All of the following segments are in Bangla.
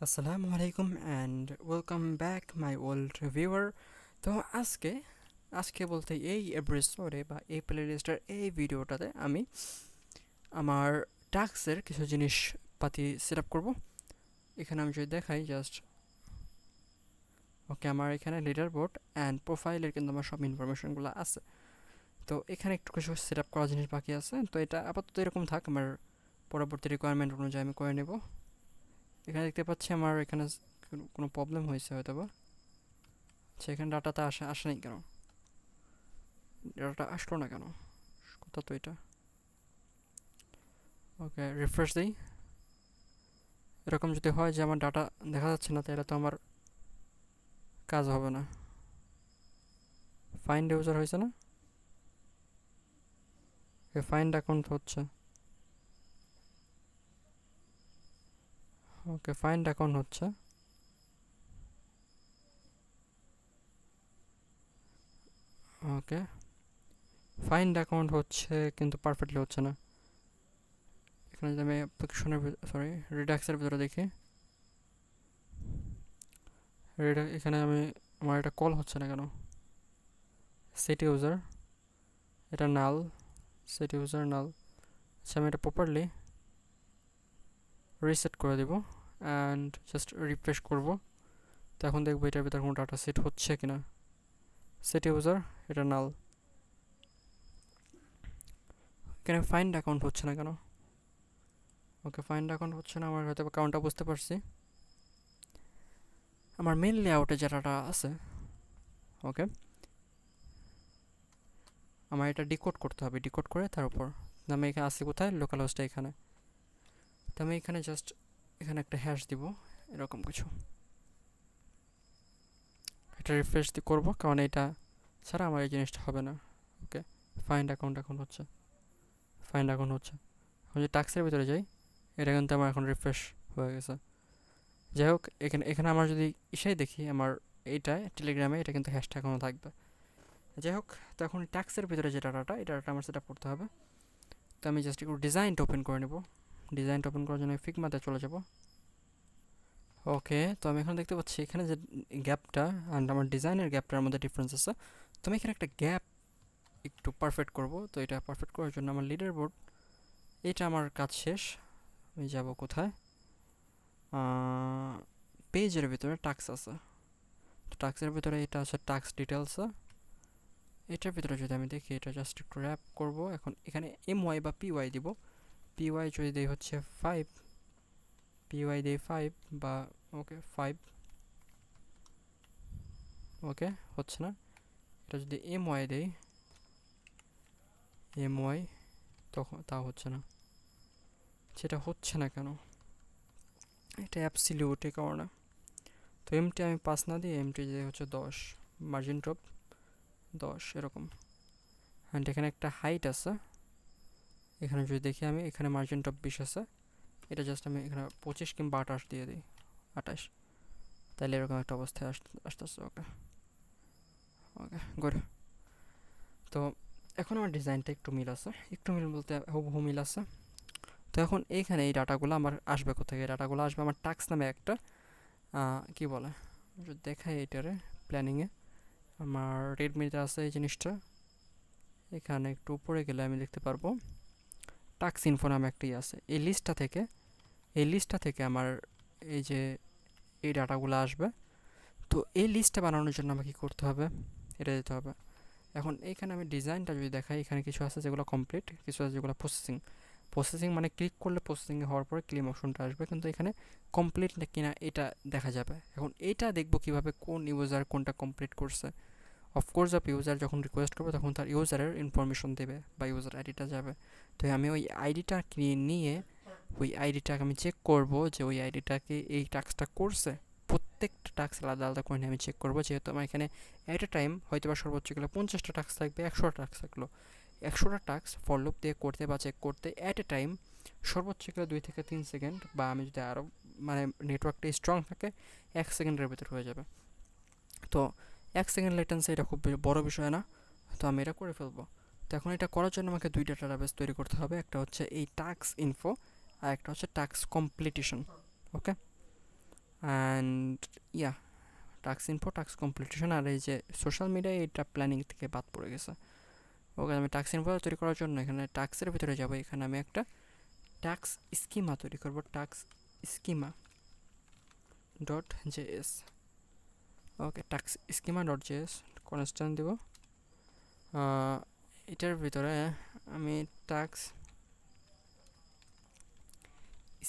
আসসালামু আলাইকুম and welcome back my old viewer. তো আজকে আজকে বলতে এই এপিসোডে বা এই প্লেলিস্টের এই ভিডিওটাতে আমি আমার টাস্কের কিছু জিনিসপাতি সেট আপ করবো। এখানে আমি যদি দেখাই জাস্ট ওকে, আমার এখানে লিডার বোর্ড অ্যান্ড প্রোফাইলের কিন্তু আমার সব ইনফরমেশনগুলো আছে। তো এখানে একটু কিছু সেট আপ করার জিনিস বাকি আছে, তো এটা আপাতত এরকম থাক, আমার পরবর্তী রিকোয়ারমেন্ট অনুযায়ী আমি করে নেব। এখানে দেখতে পাচ্ছি আমার এখানে কোনো প্রবলেম হয়েছে হয়তো বা। আচ্ছা, এখানে ডাটাটা আসে নাই কেন? ডাটাটা আসলো না কেন? কোথা তো এটা? ওকে, রিফ্রেশ দিই। এরকম যদি হয় যে আমার ডাটা দেখা যাচ্ছে না, তাহলে তো আমার কাজ হবে না। ফাইন্ড ইউজার হয়েছে না? ফাইন্ড অ্যাকাউন্ট হচ্ছে। ওকে, ফাইন্ড অ্যাকাউন্ট হচ্ছে। ওকে, ফাইন্ড অ্যাকাউন্ট হচ্ছে কিন্তু পারফেক্টলি হচ্ছে না। এখানে যদি আমি অ্যাপ্লিকেশনের সরি রিডাক্সের ভিতরে দেখি, এখানে আমি আমার এটা কল হচ্ছে না কেন? সেট ইউজার, এটা নাল। সেট ইউজার নাল। আচ্ছা, আমি এটা প্রপারলি রিসেট করে দেবো অ্যান্ড জাস্ট রিফ্রেশ করবো। তো এখন দেখবো এটার ভিতরে কোনো ডাটা সেট হচ্ছে কিনা। সেট ইউজার, এটা নাল। এখানে ফাইন্ড অ্যাকাউন্ট হচ্ছে না কেন? ওকে, ফাইন্ড অ্যাকাউন্ট হচ্ছে না, আমার হয়তো অ্যাকাউন্টটা বুঝতে পারছি। আমার মেন লেআউটে যে ডাটা আছে, ওকে, আমার এটা ডিকোড করতে হবে। ডিকোড করে তার উপর আমি এখানে আসি কোথায়, লোকাল হোস্টটা এখানে। তো আমি এখানে জাস্ট এখানে একটা হ্যাশ দিব, এরকম কিছু। এটা রিফ্রেশ করবো কারণ এটা ছাড়া আমার এই জিনিসটা হবে না। ওকে, ফাইন্ড অ্যাকাউন্ট এখন হচ্ছে। ফাইন্ড অ্যাকাউন্ট হচ্ছে। আমি যদি টাস্কের ভিতরে যাই, এটা কিন্তু আমার এখন রিফ্রেশ হয়ে গেছে। যাই হোক, এখানে এখানে আমার যদি ইসাই দেখি আমার এইটায় টেলিগ্রামে, এটা কিন্তু হ্যাশট্যাগ এখনও থাকবে। যাই হোক, তো এখন ট্যাক্সের ভিতরে যে ডাটাটা, এটা ডাটা আমার সেট আপ করতে হবে। তো আমি জাস্ট একটু ডিজাইনটা ওপেন করে নেব। ডিজাইনটা ওপেন করার জন্য ফিগমাতে চলে যাব। ওকে, তো আমি এখন দেখতে পাচ্ছি এখানে যে গ্যাপটা অ্যান্ড আমার ডিজাইনের গ্যাপটার মধ্যে ডিফারেন্স আছে। তো আমি এখানে একটা গ্যাপ একটু পারফেক্ট করব। তো এটা পারফেক্ট করার জন্য আমার লিডার বোর্ড, এটা আমার কাজ শেষ। আমি যাব কোথায়? পেজের ভিতরে টাক্স আছে। তো টাক্সের ভিতরে এটা আছে টাক্স ডিটেলস। এটার ভিতরে যদি আমি দেখি, এটা জাস্ট একটু র্যাপ করবো। এখন এখানে ওয়াই বা পিওয়াই দিব। পিওয়াই যদি দেই হচ্ছে 5, পিওয়াই দেই 5 বা ওকে 5। ওকে, হচ্ছে না। এটা যদি ওয়াই দেই, ওয়াই, তখন তাও হচ্ছে না। সেটা হচ্ছে না কেন? এটা অ্যাবসলিউট এই কারণে। তো এমটি আমি 5 না দিই, এমটি যে হচ্ছে 10, মার্জিন ড্রপ 10 এরকম। অ্যান্ড এখানে একটা হাইট আছে। এখানে যদি দেখি আমি, এখানে মার্জিন ড্রপ 20 আছে। এটা জাস্ট আমি এখানে 25 কিংবা 28 দিয়ে দিই, 28। তাহলে এরকম একটা অবস্থায় আসতেছে। ওকে, ওকে, গুড। তো এখন আমার ডিজাইনটা একটু মিল আছে, একটু মিল বলতে হুবহু মিল আছে। তো এখন এইখানে এই ডাটাগুলো আমার আসবে কোথেকে? এই ডাটাগুলো আসবে আমার টাস্ক নামে একটা কি বলে, যদি দেখাই এটারে প্ল্যানিংয়ে, আমার রেডমিতে আছে এই জিনিসটা। এখানে একটু উপরে গেলে আমি দেখতে পারবো টাস্ক ইনফো নামে একটাই আছে। এই লিস্টটা থেকে আমার এই যে এই ডাটাগুলো আসবে। তো এই লিস্টটা বানানোর জন্য আমাকে কী করতে হবে? এটা দিতে হবে। এখন এইখানে আমি ডিজাইনটা যদি দেখাই, এখানে কিছু আছে যেগুলো কমপ্লিট, কিছু আছে যেগুলো প্রসেসিং। প্রসেসিং মানে ক্লিক করলে প্রসেসিংয়ে হওয়ার পরে ক্লেম অপশনটা আসবে, কিন্তু এখানে কমপ্লিট কিনা এটা দেখা যাবে। এখন এইটা দেখবো কিভাবে, কোন ইউজার কোনটা কমপ্লিট করছে। অফকোর্স ইউজার যখন রিকোয়েস্ট করবে তখন তার ইউজারের ইনফরমেশন দেবে বা ইউজার আইডিটা যাবে। তো আমি ওই আইডিটা নিয়ে ওই আইডিটাকে আমি চেক করব যে ওই আইডিটাকে এই টাস্কটা করছে। প্রত্যেকটা টাস্ক আলাদা আলাদা করে আমি চেক করবো, যেহেতু আমার এখানে অ্যাট এ টাইম হয়তো বা সর্বোচ্চ গেলে 50টা টাস্ক থাকবে, 100টা টাস্ক থাকলো। 100টা টাস্ক ফরলুপ দিয়ে করতে বা চেক করতে অ্যাট এ টাইম সর্বোচ্চ গেলে 2 থেকে 3 সেকেন্ড, বা আমি যদি আরও মানে নেটওয়ার্কটা স্ট্রং থাকে 1 সেকেন্ডের ভিতর হয়ে যাবে। তো 1 সেকেন্ড লেটেন্সি এটা খুব বড় বিষয় না। তো আমি এটা করে ফেলবো। তো এখন এটা করার জন্য আমাকে দুইটা ডাটাবেস তৈরি করতে হবে। একটা হচ্ছে এই টাস্ক ইনফো, আর একটা হচ্ছে task completion. Okay, and yeah task info task completion আর এই যে সোশ্যাল মিডিয়া এটা প্ল্যানিং থেকে বাদ পড়ে গেছে। ওকে, আমি টাস্ক ইনফো তৈরি করার জন্য এখানে টাস্কের ভিতরে যাব, এখানে আমি একটা টাস্ক স্কিমা তৈরি করব, task schema dot JS. Okay, task schema dot JS constant দেব। এটার ভিতরে আমি task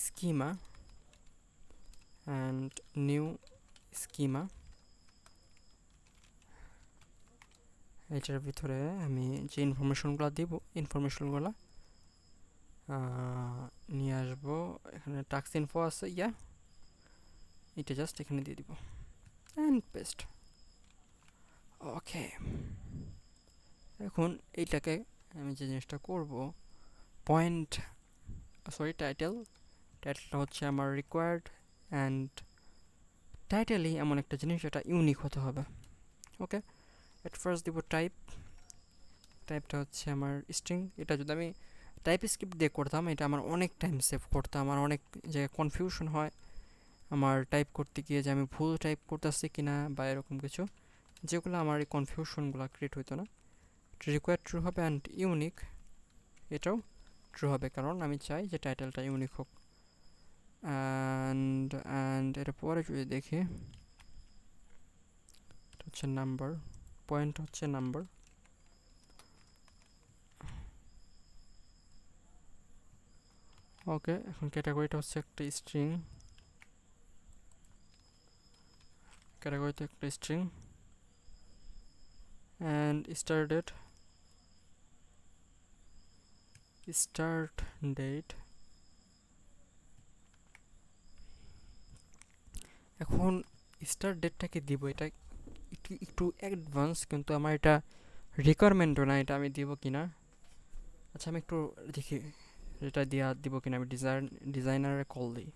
schema and new schema, এটার ভিতরে আমি যে ইনফরমেশনগুলো দিব ইনফরমেশনগুলো নিয়ে আসবো। এখানে টাস্ক ইনফো আছে, এটা জাস্ট এখানে দিয়ে দিব অ্যান্ড পেস্ট। ওকে, এখন এইটাকে আমি যে জিনিসটা করব, পয়েন্ট টাইটেলটা হচ্ছে আমার রিকোয়ার্ড, অ্যান্ড টাইটেলই এমন একটা জিনিস যেটা ইউনিক হতে হবে। ওকে, এট ফার্স্ট দিব টাইপটা হচ্ছে আমার স্ট্রিং। এটা যদি আমি টাইপ স্ক্রিপ্ট দিয়ে করতাম এটা আমার অনেক টাইম সেভ করতাম, আমার অনেক জায়গায় কনফিউশন হয় আমার টাইপ করতে গিয়ে যে আমি ভুল টাইপ করতেছি কিনা বা এরকম কিছু, যেগুলো আমার এই কনফিউশনগুলো ক্রিয়েট হইতো না। রিকোয়ার্ড ট্রু হবে অ্যান্ড ইউনিক, এটাও ট্রু হবে কারণ আমি চাই যে টাইটেলটা ইউনিক হোক। অ্যান্ড এর পরে যদি দেখি হচ্ছে নাম্বার, পয়েন্ট হচ্ছে নাম্বার। ওকে, এখন ক্যাটাগরিটা হচ্ছে একটা স্ট্রিং, ক্যাটাগরিতে একটা স্ট্রিং অ্যান্ড স্টার্ট ডেট এখন স্টার্ট ডেটটাকে দিব, এটা একটু অ্যাডভান্স কিন্তু আমার এটা রিকোয়ারমেন্টও না, এটা আমি দিব কিনা। আচ্ছা, আমি একটু দেখি এটা দিব কিনা। আমি ডিজাইনারে কল দিই।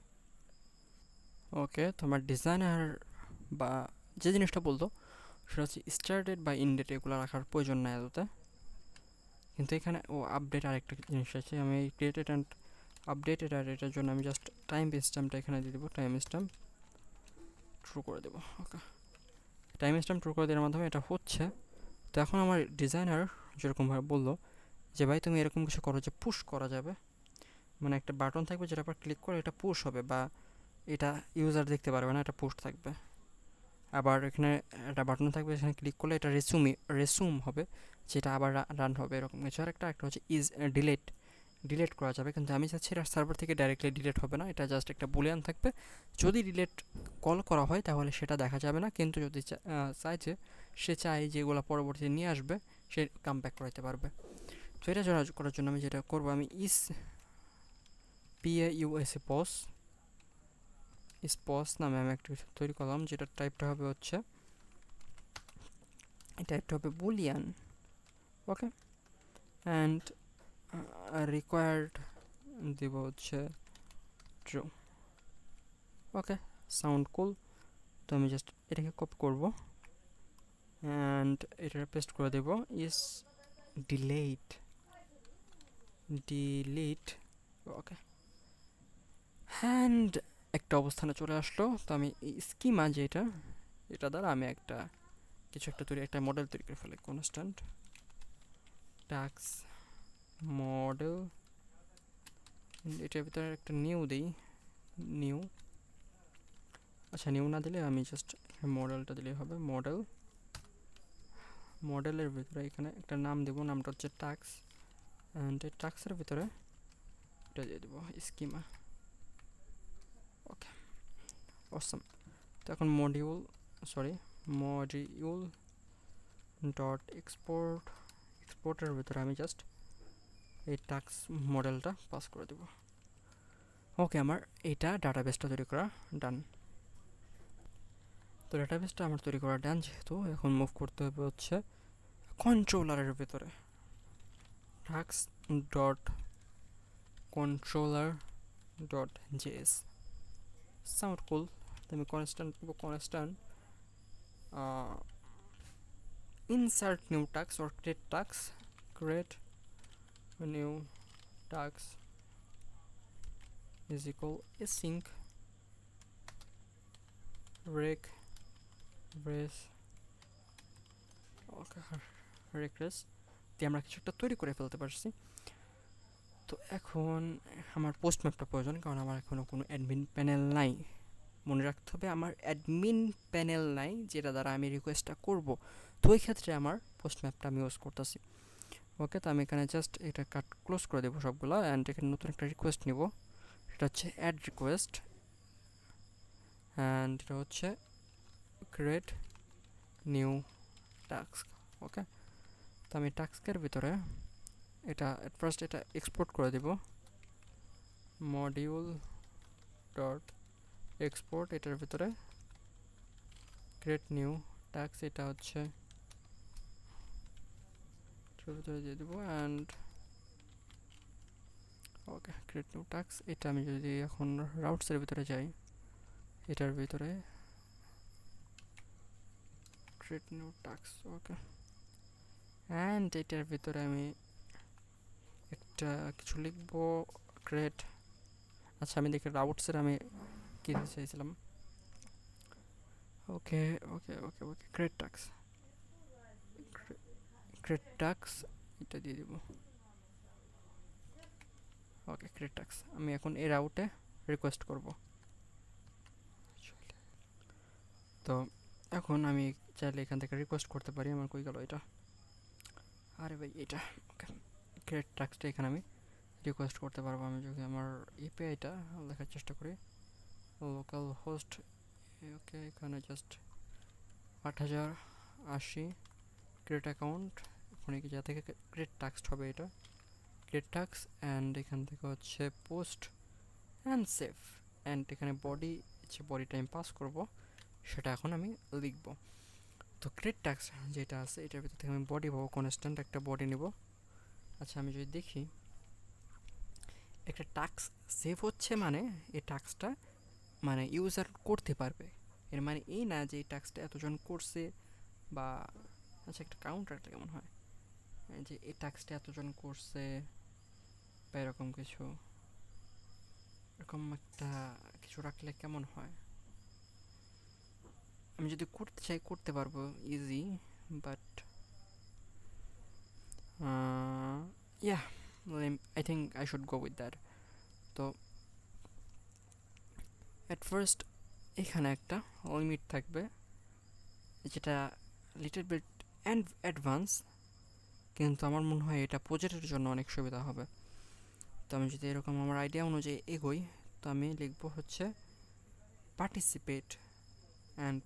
ওকে, তোমার ডিজাইনার বা যে জিনিসটা বলতো সেটা হচ্ছে স্টার্টেড বা ইনডেট, এগুলো রাখার প্রয়োজন নাই এততে। কিন্তু এখানে আপডেট আরেকটা জিনিস আছে, আমি ক্রিয়েটেড অ্যান্ড আপডেটেড, আর এটার জন্য আমি জাস্ট টাইম স্ট্যাম্পটা এখানে দিয়ে দেবো, টাইম স্ট্যাম্প ট্রু করে দেবো। ওকে, টাইম স্ট্যাম্প ট্রু করে দেওয়ার মাধ্যমে এটা হচ্ছে। তো এখন আমার ডিজাইনার যেরকমভাবে বললো যে ভাই তুমি এরকম কিছু করো যে পুশ করা যাবে, মানে একটা বাটন থাকবে যেটা পর ক্লিক করে এটা পুশ হবে, বা এটা ইউজার দেখতে পারবে না, এটা পুশ থাকবে। আবার এখানে একটা বাটন থাকবে, এখানে ক্লিক করলে এটা রেসুম হবে, যেটা আবার রান হবে, এরকম কিছু। আর একটা হচ্ছে ডিলেট করা যাবে, কিন্তু আমি চাচ্ছি এটা সার্ভার থেকে ডাইরেক্টলি ডিলেট হবে না, এটা জাস্ট একটা বুলিয়ান থাকবে। যদি ডিলেট কল করা হয় তাহলে সেটা দেখা যাবে না, কিন্তু যদি চাই যে এগুলো পরবর্তীতে নিয়ে আসবে, সে কাম ব্যাক করাতে পারবে। তো এটা করার জন্য আমি যেটা করবো, আমি পস নামে আমি একটা কিছু তৈরি করলাম, যেটার টাইপটা হবে হচ্ছে, টাইপটা হবে বুলিয়ান। ওকে, অ্যান্ড রিকোয়ার্ড দিব হচ্ছে ট্রু। ওকে, সাউন্ড কুল। তো আমি জাস্ট এটাকে কপি করব অ্যান্ড এটা পেস্ট করে দেব, ইস ডিলিট। ওকে, অ্যান্ড একটা অবস্থানে চলে আসলো। তো আমি স্কিমা যেটা, এটা দ্বারা আমি একটা একটা মডেল তৈরি করে ফেলি, কনস্ট্যান্ট টাস্ক মডেল। এটার ভিতরে একটা নিউ। আচ্ছা, নিউ না দিলে আমি জাস্ট মডেলটা দিলেই হবে, মডেলের ভিতরে এখানে একটা নাম দেবো, নামটা হচ্ছে টাস্ক, অ্যান্ড এই টাস্কের ভিতরে এটা দিয়ে দেবো স্কিমা। ওকে, অসম। তো এখন মডিউল ডট এক্সপোর্টের ভিতরে আমি জাস্ট এই টাস্ক মডেলটা পাস করে দেবো। ওকে, আমার এটা ডাটাবেসটা তৈরি করা ডান। তো ডাটাবেসটা আমার তৈরি করা ডান, যেহেতু এখন মুভ করতে হবে হচ্ছে কন্ট্রোলারের ভিতরে, task dot controller dot JS. Sound cool. আমি constant insert new task or create a new task is equal async req brace, okay, req res দিয়ে আমরা কিছু একটা তৈরি করে ফেলতে পারছি। তো এখন আমার পোস্ট ম্যাপটা প্রয়োজন, কারণ আমার এখনও কোনো অ্যাডমিন প্যানেল নাই। মনে রাখতে হবে আমার অ্যাডমিন প্যানেল নাই যেটা দ্বারা আমি রিকোয়েস্টটা করব। তো ওই ক্ষেত্রে আমার পোস্ট ম্যাপটা আমি ইউজ করতেছি। ওকে, তো আমি এখানে জাস্ট এটা কাট ক্লোজ করে দেবো সবগুলো, অ্যান্ড এখানে নতুন একটা রিকোয়েস্ট নিব। এটা হচ্ছে অ্যাড রিকোয়েস্ট, অ্যান্ড এটা হচ্ছে ক্রিয়েট নিউ টাস্ক। ওকে, তো আমি টাস্কের ভিতরে এটা এট ফার্স্ট এটা এক্সপোর্ট করে দেব, মডিউল ডট এক্সপোর্ট, এটার ভিতরে ক্রিয়েট নিউ টাস্ক এটা হচ্ছে এটার ভিতরে দিয়ে দেবো, and okay create new task. এটা আমি যদি এখন রাউটসের ভিতরে যাই, এটার ভিতরে create new task. Okay, and এটার ভিতরে আমি একটা কিছু লিখবো, ক্রিয়েট, আচ্ছা আমি দেখি রাউটসের আমি কী দিতে চাইছিলাম। Okay okay okay okay create task, create task এটা দিয়ে দিব। ওকে ক্রিয়েট টাস্ক, আমি এখন এই রাউটে রিকোয়েস্ট করব। তো এখন আমি চাইলে এখান থেকে রিকোয়েস্ট করতে পারি। আমার কই গেল এটা, আরে ভাই এটা। ওকে, ক্রিয়েট টাস্কটা এখানে আমি রিকোয়েস্ট করতে পারবো। আমি যদি আমার ইপিআইটা লেখার চেষ্টা করি, লোকাল হোস্ট, ওকে এখানে জাস্ট 8080 ক্রিয়েট অ্যাকাউন্ট, ওখানে কি যা থেকে ক্রিয়েট টাস্ক হবে এটা ক্রিয়েট টাস্ক, অ্যান্ড এখান থেকে হচ্ছে পোস্ট অ্যান্ড সেভ, অ্যান্ড এখানে বডি, যে বডিটা আমি পাস করবো সেটা এখন আমি লিখবো। তো ক্রিয়েট টাস্ক যেটা আছে এটার ভিতর থেকে আমি বডি পাবো, কনস্ট্যান্ট একটা বডি নেব। আচ্ছা আমি যদি দেখি একটা টাস্ক সেভ হচ্ছে মানে এই টাস্কটা মানে ইউজার করতে পারবে, এর মানে এই না যে এই টাস্কটা এতজন করছে বা, আচ্ছা একটা কাউন্ট রাখলে কেমন হয়, যে এই টাস্কটা এতজন করছে বা এরকম কিছু, এরকম একটা কিছু রাখলে কেমন হয়। আমি যদি করতে চাই করতে পারবো easy, but yeah I think I should go with that. তো অ্যাট ফার্স্ট এখানে একটা লিমিট থাকবে যেটা লিটল বিট অ্যাডভান্স, কিন্তু আমার মনে হয় এটা প্রজেক্টের জন্য অনেক সুবিধা হবে। তো আমি যদি এরকম আমার আইডিয়া অনুযায়ী এগোই, তো আমি লিখবো হচ্ছে পার্টিসিপেট অ্যান্ড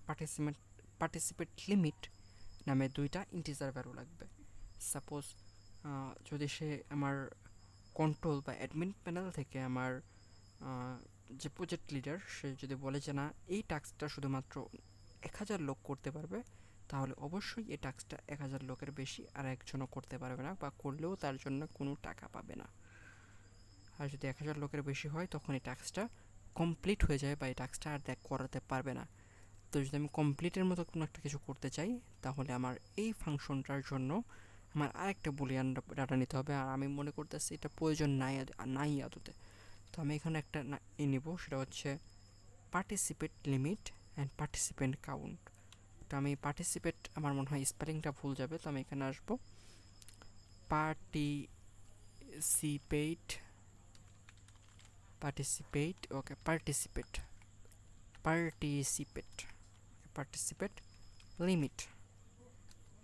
পার্টিসিপেট লিমিট নামে দুইটা ইন্টিজার ভ্যালু লাগবে। সাপোজ যদি সে আমার কন্ট্রোল বা অ্যাডমিন প্যানেল থেকে আমার যে প্রজেক্ট লিডার সে যদি বলে যে না এই টাস্কটা শুধুমাত্র 1000 লোক করতে পারবে, তাহলে অবশ্যই এই টাস্কটা 1000 লোকের বেশি আর একজনও করতে পারবে না, বা করলেও তার জন্য কোনো টাকা পাবে না। আর যদি 1000 লোকের বেশি হয় তখন এই টাস্কটা কমপ্লিট হয়ে যায় বা এই টাস্কটা আর করাতে পারবে না। তো যদি আমি কমপ্লিটের মতো কোনো একটা কিছু করতে চাই, তাহলে আমার এই ফাংশনটার জন্য আমার আরেকটা বুলিয়ান ডাটা নিতে হবে, আর আমি মনে করতেছি এটা প্রয়োজন নাই আদতে। তো আমি এখানে একটা নিব, সেটা হচ্ছে participate limit and participant count. তো আমি পার্টিসিপেট, আমার মনে হয় স্পেলিংটা ভুল যাবে, তো আমি এখানে আসবো participate, okay participate participate limit,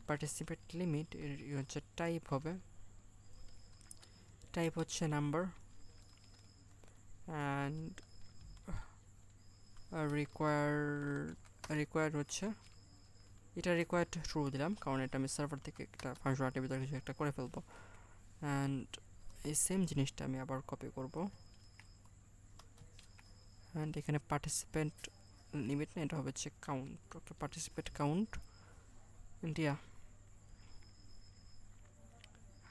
participate limit এর হচ্ছে টাইপ হবে, টাইপ হচ্ছে নাম্বার, অ্যান্ড রিকোয়ার্ড হচ্ছে এটা রিকোয়ার্ড ট্রু দিলাম, কারণ এটা আমি সার্ভার থেকে একটা ফাংশনালিটির ভিতরে কিছু একটা করে ফেলবো। অ্যান্ড এই সেম জিনিসটা আমি আবার কপি করব, অ্যান্ড এখানে পার্টিসিপেন্ট লিমিট না, এটা হবে হচ্ছে কাউন্ট। ওকে পার্টিসিপেট কাউন্ট ইন্ডিয়া।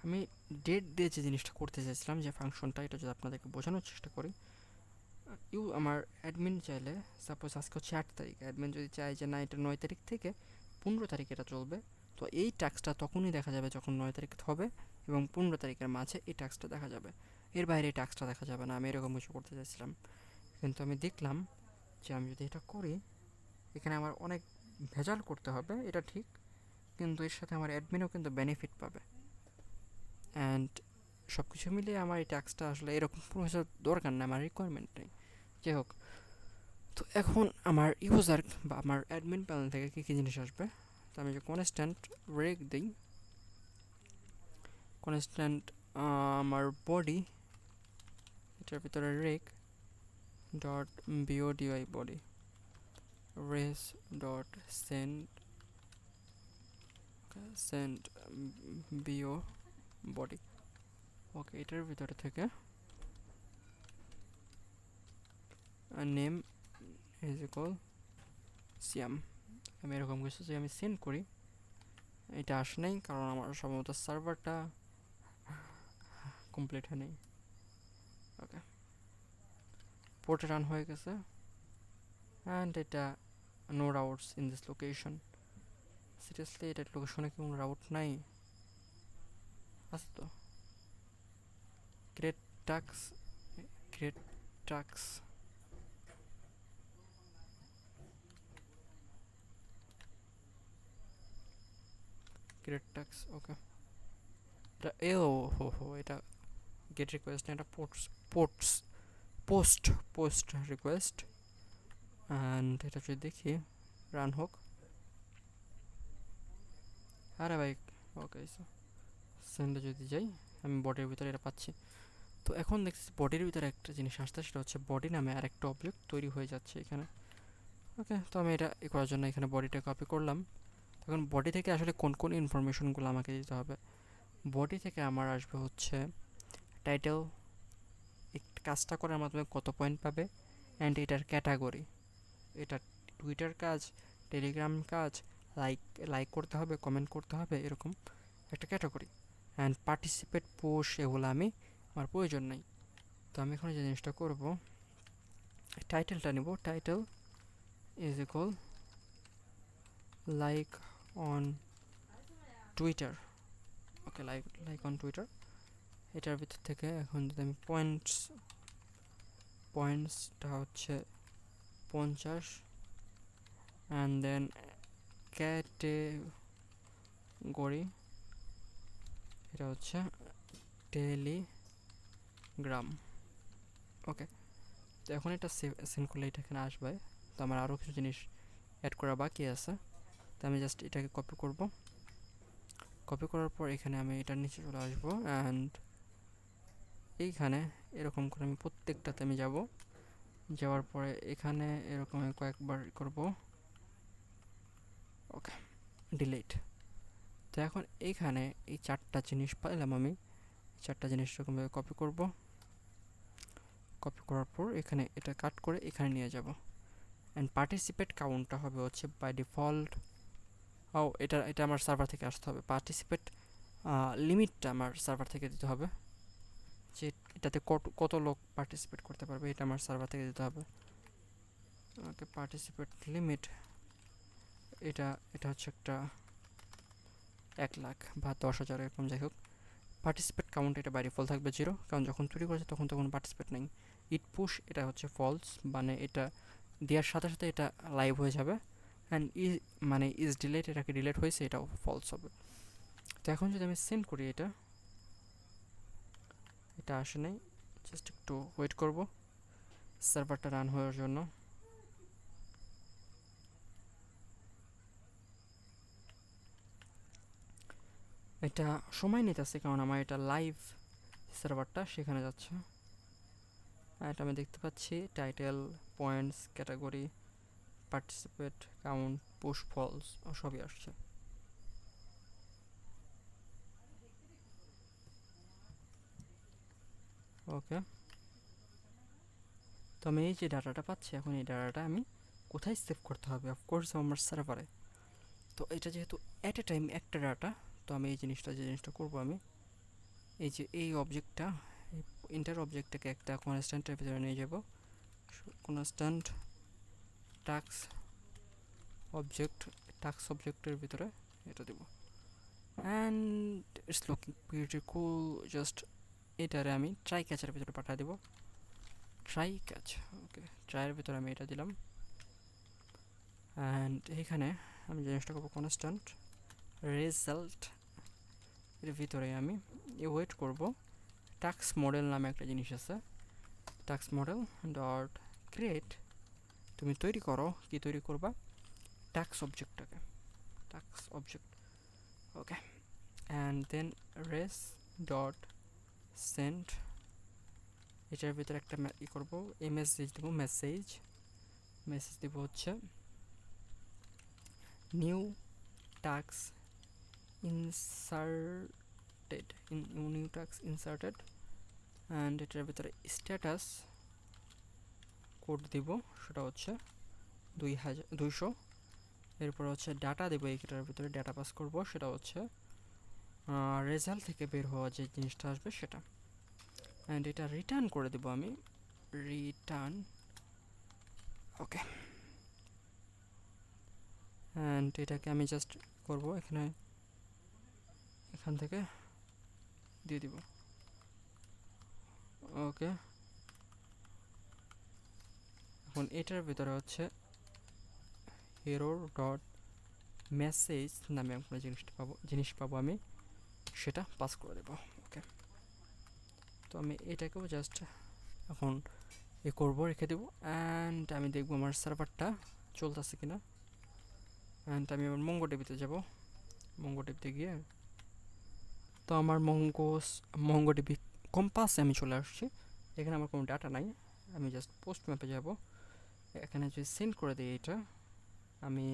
আমি ডেট দিয়ে যে জিনিসটা করতে চাইছিলাম, যে ফাংশনটা, এটা যদি আপনাদেরকে বোঝানোর চেষ্টা করি, আমার অ্যাডমিন চাইলে, সাপোজ আজকে হচ্ছে 8 তারিখ, অ্যাডমিন যদি চায় যে না এটা 9 তারিখ থেকে 15 তারিখ এটা চলবে, তো এই টাস্কটা তখনই দেখা যাবে যখন 9 তারিখ হবে এবং 15 তারিখের মাঝে এই টাস্কটা দেখা যাবে, এর বাইরে এই টাস্কটা দেখা যাবে না। আমি এরকম কিছু করতে চাইছিলাম, কিন্তু আমি দেখলাম যে আমি যদি এটা করি এখানে আমার অনেক ভেজাল করতে হবে, এটা ঠিক, কিন্তু এর সাথে আমার অ্যাডমিনও কিন্তু বেনিফিট পাবে। অ্যান্ড সব কিছু মিলিয়ে আমার এই ট্যাক্সটা আসলে এরকম প্রসেসর দরকার না, আমার রিকোয়ারমেন্ট নেই। যাই হোক, তো এখন আমার ইউজার বা আমার অ্যাডমিন প্যানেল থেকে কী কী জিনিস আসবে, তো আমি যে কনস্ট্যান্ট রেক দিই, কনস্ট্যান্ট আমার বডি, এটার ভিতরে req dot B O D I body, res dot send B O body. Okay, এটার ভিতরে থেকে নেম ইজ ইকুয়াল সিয়াম, আমি এরকম কিছু যে আমি সেন্ড করি। এটা আসে নাই কারণ আমার সম্ভবত সার্ভারটা কমপ্লিট হয় নাই। ওকে, পোর্টে রান হয়ে গেছে, অ্যান্ড এটা no routes in this location. Seriously এটা লোকেশনে কি কোনো রাউট নাই? আছে তো, great tasks, great tasks, great tasks. Okay, এটা হো এটা গেট রিকোয়েস্ট না, এটা ports post post request. And এটা যদি দেখি রান হোক, আরে ভাই, ওকে সেন্ডে যদি যাই আমি বডির ভিতরে এটা পাচ্ছি। তো এখন দেখছি বডির ভিতরে একটা জিনিস আসছে, সেটা হচ্ছে বডি নামে আর একটা অবজেক্ট তৈরি হয়ে যাচ্ছে এখানে। ওকে, তো আমি এটা করার জন্য এখানে বডিটা কপি করলাম। এখন বডি থেকে আসলে কোন কোন ইনফরমেশনগুলো আমাকে দিতে হবে, বডি থেকে আমার আসবে হচ্ছে টাইটেল, কাজটা করার মাধ্যমে কত পয়েন্ট পাবে, অ্যান্ড এটার ক্যাটাগরি, এটা টুইটার কাজ, টেলিগ্রাম কাজ, লাইক লাইক করতে হবে, কমেন্ট করতে হবে, এরকম একটা ক্যাটাগরি। অ্যান্ড পার্টিসিপেট পোস্ট এগুলো আমি আমার প্রয়োজন নাই। তো আমি এখন যে জিনিসটা করব, টাইটেলটা নিব, title is equal like on Twitter. Okay, like on Twitter. এটার ভিতর থেকে এখন যদি আমি পয়েন্টসটা হচ্ছে 50, অ্যান্ড দেন ক্যাটেগরি, এটা হচ্ছে টেলিগ্রাম। ওকে, তো এখন এটা সেন্ড করলে এটা এখানে আসবে। তো আমার আরও কিছু জিনিস অ্যাড করা বাকি আছে, তো আমি জাস্ট এটাকে কপি করব। কপি করার পর এখানে আমি এটার নিচে চলে আসবো, অ্যান্ড এইখানে এরকম করে আমি প্রত্যেকটাতে আমি যাব, যাওয়ার পরে এখানে এরকম আমি কয়েকবার করব। ওকে, ডিলিট। তো এখন এইখানে এই চারটা জিনিস পাইলাম, আমি চারটা জিনিস এরকমভাবে কপি করব। কপি করার পর এখানে এটা কাট করে এখানে নিয়ে যাব, অ্যান্ড পার্টিসিপেট কাউন্টটা হবে হচ্ছে বাই ডিফল্ট, ও এটা এটা আমার সার্ভার থেকে আসতে হবে। পার্টিসিপেট লিমিটটা আমার সার্ভার থেকে দিতে হবে, যে এটাতে কত লোক পার্টিসিপেট করতে পারবে, এটা আমার সার্ভার থেকে দিতে হবে। ওকে, পার্টিসিপেট লিমিট, এটা এটা হচ্ছে একটা 1,00,000 বা 10,000 এরকম, যাই হোক। পার্টিসিপেট কাউন্ট এটা বাই ডিফল্ট থাকবে 0, কারণ যখন তৈরি করেছে তখন তখন পার্টিসিপেট নেই। ইট পুশ এটা হচ্ছে ফলস, মানে এটা দেওয়ার সাথে সাথে এটা লাইভ হয়ে যাবে। অ্যান্ড মানে ইজ ডিলেট, এটাকে ডিলেট হয়েছে, এটাও ফলস হবে। তো এখন যদি আমি সেন্ড করি, এটা এটা আসে নাই, জাস্ট একটু ওয়েট করব সার্ভারটা রান হওয়ার জন্য। এটা সময় নিতেছে কারণ আমার এটা লাইভ সার্ভারটা সেখানে যাচ্ছে। এটা আমি দেখতে পাচ্ছি title, points, category, participate count, push, false সবই আসছে। ওকে, তো আমি এই যে ডাটাটা পাচ্ছি, এখন এই ডাটাটা আমি কোথায় সেভ করতে হবে, অফকোর্স আমার সার্ভারে। তো এটা যেহেতু অ্যাট এ টাইম একটা ডাটা, তো আমি এই জিনিসটা যে জিনিসটা করবো, আমি এই যে এই অবজেক্টটা, এই ইন্টার অবজেক্টটাকে একটা কনস্ট্যান্টের ভিতরে নিয়ে যাব, কনস্ট্যান্ট টাস্ক অবজেক্ট, টাস্ক অবজেক্টের ভিতরে এটা দেব, and it's looking pretty cool. Just এটারে আমি ট্রাই ক্যাচের ভিতরে পাঠিয়ে দেবো, ট্রাই ক্যাচ। ওকে, ট্রাইয়ের ভিতরে আমি এটা দিলাম, অ্যান্ড এইখানে আমি জিনিসটা করবো কনস্ট্যান্ট রেজাল্ট এর ভিতরে আমি ওয়েট করব টাস্ক মডেল নামে একটা জিনিস আছে, টাস্ক মডেল ডট ক্রিয়েট। তুমি তৈরি করো, কি তৈরি করবা, টাস্ক অবজেক্টটাকে, task object. Okay, and then res dot send, এটার ভিতরে একটা ই করবো মেসেজ দেবো, মেসেজ দেবো হচ্ছে new task inserted, new task inserted. And এটার ভিতরে স্ট্যাটাস কোড দিব, সেটা হচ্ছে 200। এরপর হচ্ছে ডাটা দেবো, এইটার ভিতরে ডাটা পাস করব, সেটা হচ্ছে রেজাল্ট থেকে বের হওয়া যে জিনিসটা আসবে সেটা। অ্যান্ড এটা রিটার্ন করে দেবো আমি, রিটার্ন। ওকে, অ্যান্ড এটাকে আমি জাস্ট করব এখান থেকে দিয়ে দিব। ওকে, এখন এটার ভিতরে হচ্ছে এরর ডট মেসেজ নামে একটা জিনিস পাবো আমি, সেটা পাস করে দেবো। ওকে, তো আমি এটাকেও জাস্ট এখন করবো, রেখে দেবো। অ্যান্ড আমি দেখবো আমার সার্ভারটা চলতেছে কিনা। অ্যান্ড আমি আমার মঙ্গোডিবিতে যাব, মঙ্গোডিবিতে গিয়ে তো আমার মঙ্গোডিবি কম্পাসে আমি চলে আসছি। এখানে আমার কোনো ডাটা নাই, আমি জাস্ট পোস্ট ম্যাপে যাব। এখানে যদি সেন্ড করে দিই এটা, আমি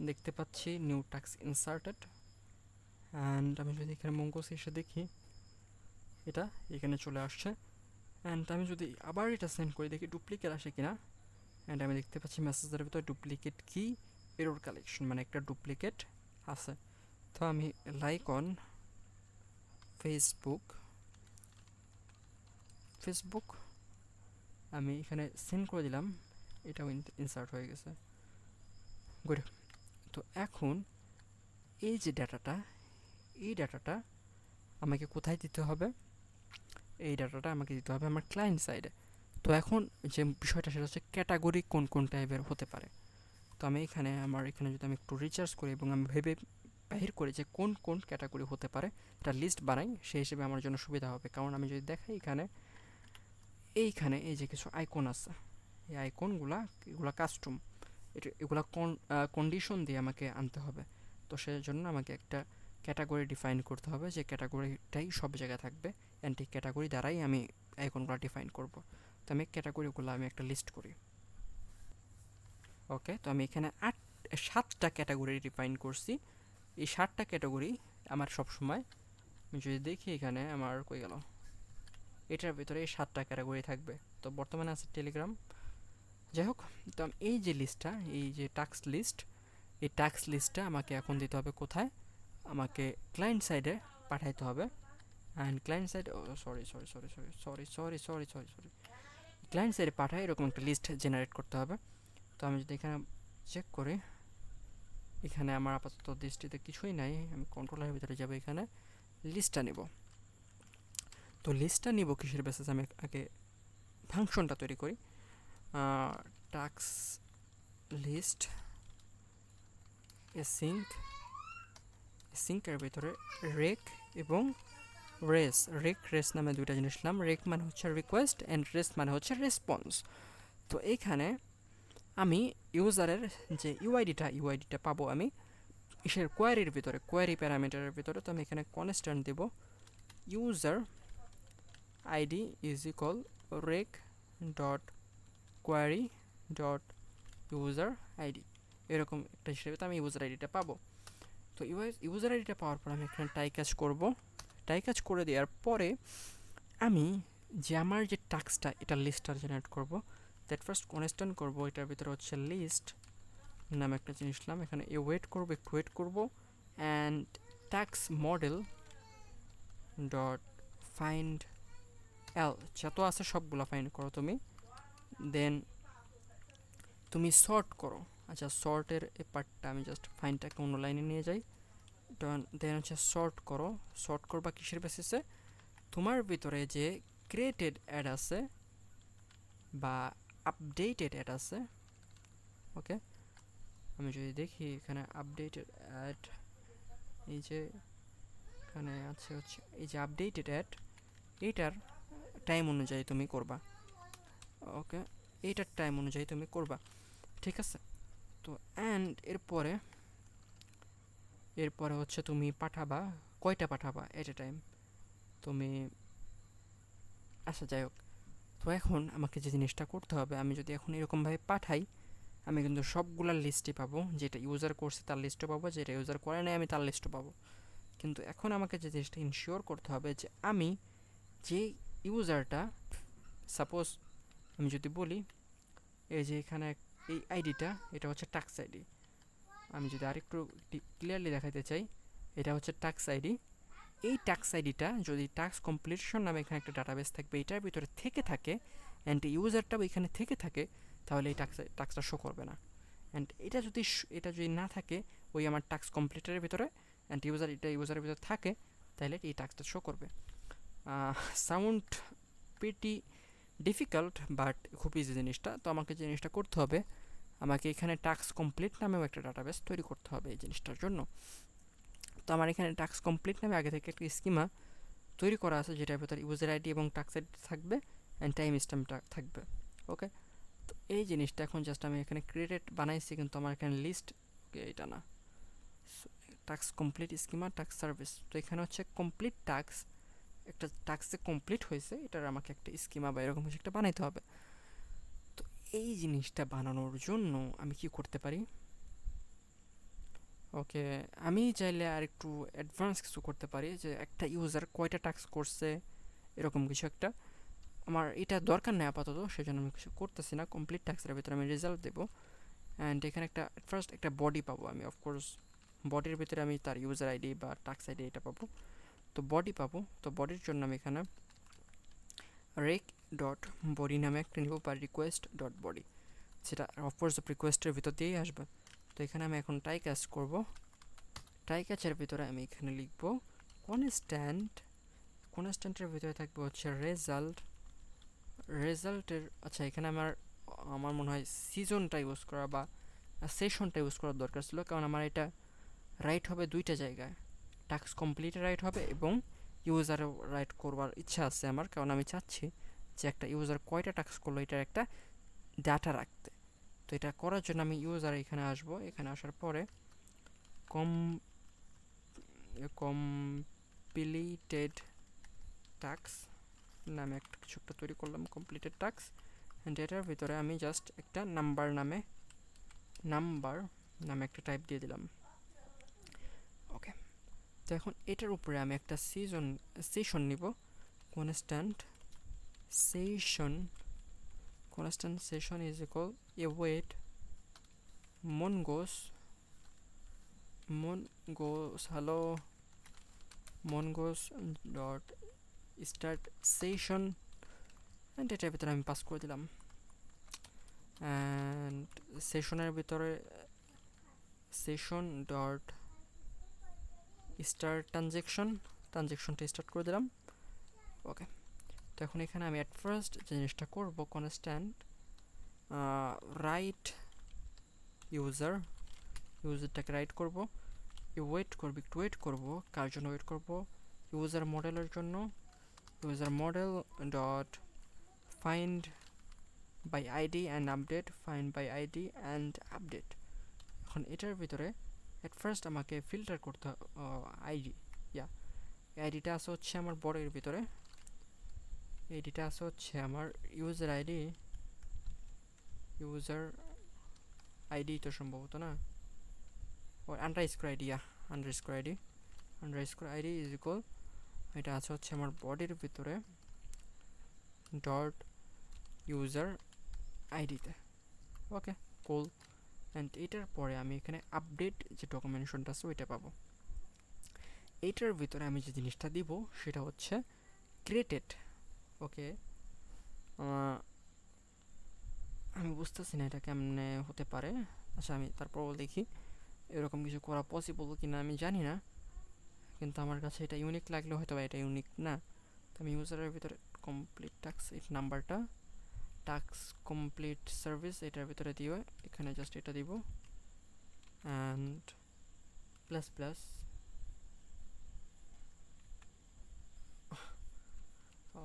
দেখতে পাচ্ছি নিউ টাস্ক ইনসার্টেড। অ্যান্ড আমি যদি এখানে মঙ্গোসে এসে দেখি, এটা এখানে চলে আসছে। অ্যান্ড আমি যদি আবার এটা সেন্ড করে দেখি ডুপ্লিকেট আসে কিনা, অ্যান্ড আমি দেখতে পাচ্ছি মেসেজের ভিতরে ডুপ্লিকেট কি এরর কালেকশন, মানে একটা ডুপ্লিকেট আছে। তো আমি লাইক অন ফেসবুক আমি এখানে সেন্ড করে দিলাম, এটাও ইনসার্ট হয়ে গেছে। গুড। তো এখন এই যে ডাটাটা, এই ডাটাটা আমাকে কোথায় দিতে হবে, এই ডাটাটা আমাকে দিতে হবে আমার ক্লায়েন্ট সাইডে। তো এখন যে বিষয়টা সেটা হচ্ছে ক্যাটাগরি কোন কোন টাইপের হতে পারে। তো আমি এখানে যদি আমি একটু রিচার্জ করি এবং আমি ভেবে বাহির করি যে কোন কোন ক্যাটাগরি হতে পারে, একটা লিস্ট বানাই, সেই হিসেবে আমার জন্য সুবিধা হবে। কারণ আমি যদি দেখাই এইখানে এই যে কিছু আইকন আছে, এই আইকনগুলা এগুলা কাস্টম, এগুলা কন্ডিশন দিয়ে আমাকে আনতে হবে। তো সেজন্য আমাকে একটা ক্যাটাগরি ডিফাইন করতে হবে, যে ক্যাটাগরিটাই সব জায়গায় থাকবে, অ্যান্ড এই ক্যাটাগরি দ্বারাই আমি আইকনগুলো ডিফাইন করব। তো আমি ক্যাটাগরিগুলো আমি একটা লিস্ট করি। ওকে, তো আমি এখানে 7টা ক্যাটাগরি ডিফাইন করছি। এই 7টা ক্যাটাগরি আমার সবসময়, আমি যদি দেখি এখানে আমার কই গেল, এটার ভিতরে এই 7টা ক্যাটাগরি থাকবে। তো বর্তমানে আছে টেলিগ্রাম, যাই হোক। তো এই যে লিস্টটা, এই যে টাস্ক লিস্ট, এই টাস্ক লিস্টটা আমাকে এখন দিতে হবে কোথায়, আমাকে ক্লায়েন্ট সাইডে পাঠাইতে হবে। And client side, sorry, client সাইডে পাঠায় এরকম একটা লিস্ট জেনারেট করতে হবে। তো আমি যদি এখানে চেক করি, এখানে আমার আপাতত দৃষ্টিতে কিছুই নাই। আমি কন্ট্রোলের ভিতরে যাব, এখানে লিস্টটা নিব। তো লিস্টটা নিব কিসের বেসিস, আমি আগে ফাংশনটা তৈরি করি। টাস্ক লিস্ট সিঙ্কের ভিতরে রেক এবং রেস নামে দুইটা জিনিস নিলাম। রেক মানে হচ্ছে রিকোয়েস্ট অ্যান্ড রেস মানে হচ্ছে রেসপন্স। তো এইখানে আমি ইউজারের যে ইউআইডিটা পাবো আমি ইসের কোয়ারি প্যারামিটারের ভিতরে। তো আমি এখানে কনস্ট্যান্ট দেব user ID is equal req dot query dot user ID, এরকম একটা হিসেবে তো আমি ইউজার আইডিটা পাবো। তো ইউজার আইডিটা পাওয়ার পর আমি এখানে টাই কাজ করে দেওয়ার পরে আমি যে আমার যে টাস্কটা, এটা লিস্টটা জেনারেট করব। দ্যাট ফার্স্ট কনস্ট্যান্ট করব, এটার ভিতরে হচ্ছে লিস্ট নামে একটা জিনিস নিলাম। এখানে একটু ওয়েট করব and task model dot find all, যত আছে সবগুলো ফাইন্ড করো তুমি। দেন তুমি সর্ট করো। আচ্ছা, সর্টের এই পার্টটা আমি জাস্ট ফাইন্ডটাকে অন্য লাইনে নিয়ে যাই। দেন হচ্ছে সর্ট করবা কিসের বেসিসে, তোমার ভিতরে যে ক্রিয়েটেড অ্যাড আছে বা আপডেটেড অ্যাড আছে, ওকে, আমি যদি দেখি এখানে আপডেটেড অ্যাড, এই যে এখানে আছে হচ্ছে এই যে আপডেটেড অ্যাড, এইটার টাইম অনুযায়ী তুমি করবা। ওকে, এইটার টাইম অনুযায়ী তুমি করবা, ঠিক আছে? তো অ্যান্ড এরপরে হচ্ছে তুমি পাঠাবা, কয়টা পাঠাবা এট এ টাইম তুমি। আচ্ছা যাই হোক, তো এখন আমাকে যে জিনিসটা করতে হবে, আমি যদি এখন এরকমভাবে পাঠাই, আমি কিন্তু সবগুলার লিস্টই পাবো, যেটা ইউজার করছে তার লিস্টও পাবো, যেটা ইউজার করে নাই আমি তার লিস্টও পাবো। কিন্তু এখন আমাকে যে জিনিসটা ইনশিওর করতে হবে যে আমি যে ইউজারটা, সাপোজ আমি যদি বলি এই যে এখানে এই আইডিটা, এটা হচ্ছে টাক্স আইডি। আমি যদি আরেকটু ক্লিয়ারলি দেখাতে চাই, এটা হচ্ছে টাক্স আইডি। এই টাক্স আইডিটা যদি টাক্স কমপ্লিশন নামে এখানে একটা ডাটাবেস থাকবে, এটার ভিতরে থেকে থাকে অ্যান্ড ইউজারটাও এখানে থেকে থাকে, তাহলে এই টাক্সটা শো করবে না। অ্যান্ড এটা যদি না থাকে ওই আমার টাক্স কমপ্লিটের ভিতরে অ্যান্ড ইউজারের ভিতরে থাকে, তাহলে এই টাক্সটা শো করবে। সাউন্ড প্রিটি ডিফিকাল্ট, বাট খুব ইজি জিনিসটা। তো আমাকে জিনিসটা করতে হবে, আমাকে এখানে টাস্ক কমপ্লিট নামেও একটা ডাটাবেস তৈরি করতে হবে এই জিনিসটার জন্য। তো আমার এখানে টাস্ক কমপ্লিট নামে আগে থেকে একটা স্কিমা তৈরি করা আছে, যেটার ভিতরে ইউজার আইডি এবং টাস্ক আইডি থাকবে অ্যান্ড টাইম স্ট্যাম্পটা থাকবে। ওকে, তো এই জিনিসটা এখন জাস্ট আমি এখানে ক্রিয়েটেড বানাইছি, কিন্তু আমার এখানে লিস্ট এটা না, task complete schema task service. তো এখানে হচ্ছে কমপ্লিট টাস্ক, একটা টাস্কে কমপ্লিট হয়েছে, এটার আমাকে একটা স্কিমা বা এরকম কিছু একটা বানাইতে হবে। তো এই জিনিসটা বানানোর জন্য আমি কি করতে পারি, ওকে, আমি চাইলে আর একটু অ্যাডভান্স কিছু করতে পারি, যে একটা ইউজার কয়টা টাস্ক করছে এরকম কিছু একটা। আমার এটা দরকার নেই আপাতত, সেজন্য আমি কিছু করতেছি না। কমপ্লিট টাস্কের ভিতরে আমি রেজাল্ট দেবো অ্যান্ড এখানে ফার্স্ট একটা বডি পাবো আমি, অফকোর্স বডির ভিতরে আমি তার ইউজার আইডি বা টাস্ক আইডি এটা পাবো। তো বডি পাবো, তো বডির জন্য আমি এখানে রেক ডট বডি নামে একটা নিব, বা রিকোয়েস্ট ডট বডি, সেটা অফকোর্স রিকোয়েস্টের ভিতর দিয়েই আসবে। তো এখানে আমি এখন টাই ক্যাচ করবো, টাই ক্যাচের ভিতরে আমি এখানে লিখবো কনস্ট্যান্টের ভিতরে থাকবে হচ্ছে রেজাল্টের। আচ্ছা, এখানে আমার আমার মনে হয় সিজনটা ইউজ করা বা সেশনটা ইউজ করার দরকার ছিল, কারণ আমার এটা রাইট হবে দুইটা জায়গায়, টাস্ক কমপ্লিটে রাইট হবে এবং ইউজারও রাইট করবার ইচ্ছা আছে আমার, কারণ আমি চাচ্ছি যে একটা ইউজার কয়টা টাস্ক করলো এটার একটা ডাটা রাখতে। তো এটা করার জন্য আমি ইউজার এখানে আসবো, এখানে আসার পরে কমপ্লিটেড টাস্ক নামে একটা কিছু একটা তৈরি করলাম, কমপ্লিটেড টাস্ক। অ্যান্ড এটার ভিতরে আমি জাস্ট একটা নাম্বার নামে একটা টাইপ দিয়ে দিলাম। ওকে, তো এখন এটার উপরে আমি একটা সেশন নিব, constant session is equal await mongoose dot start session, and এটার ভিতরে আমি পাস করে দিলাম। অ্যান্ড সেশনের ভিতরে সেশন ডট স্টার্ট ট্রানজেকশনটা স্টার্ট করে দিলাম। ওকে, তো এখন এখানে আমি অ্যাট ফার্স্ট যে জিনিসটা করবো, কনস্ট্যান্ট রাইট ইউজারটাকে রাইট করব, একটু ওয়েট করব, কার জন্য ওয়েট করব, ইউজার মডেলের জন্য। User model dot find by ID and update. এখন এটার ভিতরে অ্যাট ফার্স্ট আমাকে ফিল্টার করতে আইডি, আইডিটা আছে হচ্ছে আমার বডির ভিতরে, আইডিটা আছে হচ্ছে আমার ইউজার আইডি তো সম্ভবত না, ও আন্ডারস্কোর আইডি ইজ ইকুয়াল, এটা আছে হচ্ছে আমার বডির ভিতরে ডট ইউজার আইডিতে। ওকে, কুল। অ্যান্ড এটার পরে আমি এখানে আপডেট যে ডকুমেন্টেশনটা আছে ওইটা পাবো। এইটার ভিতরে আমি যে জিনিসটা দিব সেটা হচ্ছে ক্রিয়েটেড। ওকে, আমি বুঝতেছি না এটা কেমনে হতে পারে। আচ্ছা, আমি তারপর দেখি এরকম কিছু করা পসিবল কিনা, আমি জানি না, কিন্তু আমার কাছে এটা ইউনিক লাগলে হয়তো বা এটা ইউনিক না। তো আমি ইউজারের ভিতরে কমপ্লিট টাস্ক এই নাম্বারটা, টাস্ক কমপ্লিট সার্ভিস এটার ভিতরে দিয়ে এখানে জাস্ট এটা দিব, and plus plus.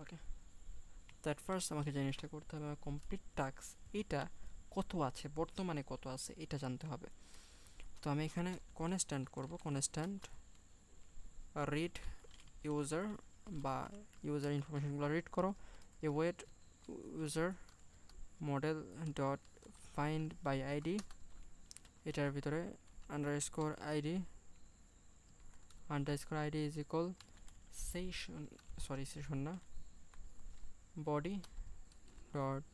Okay, that first আমাকে জিনিসটা করতে হবে, কমপ্লিট টাস্ক এটা কত আছে, বর্তমানে কত আছে এটা জানতে হবে। তো আমি এখানে কনস্ট্যান্ট করব, কনস্ট্যান্ট রিড ইউজার বা ইউজার ইনফরমেশনগুলো রিড করো, wait user model dot find by ID, এটার ভিতরে underscore ID is equal session, sorry session না, বডি ডট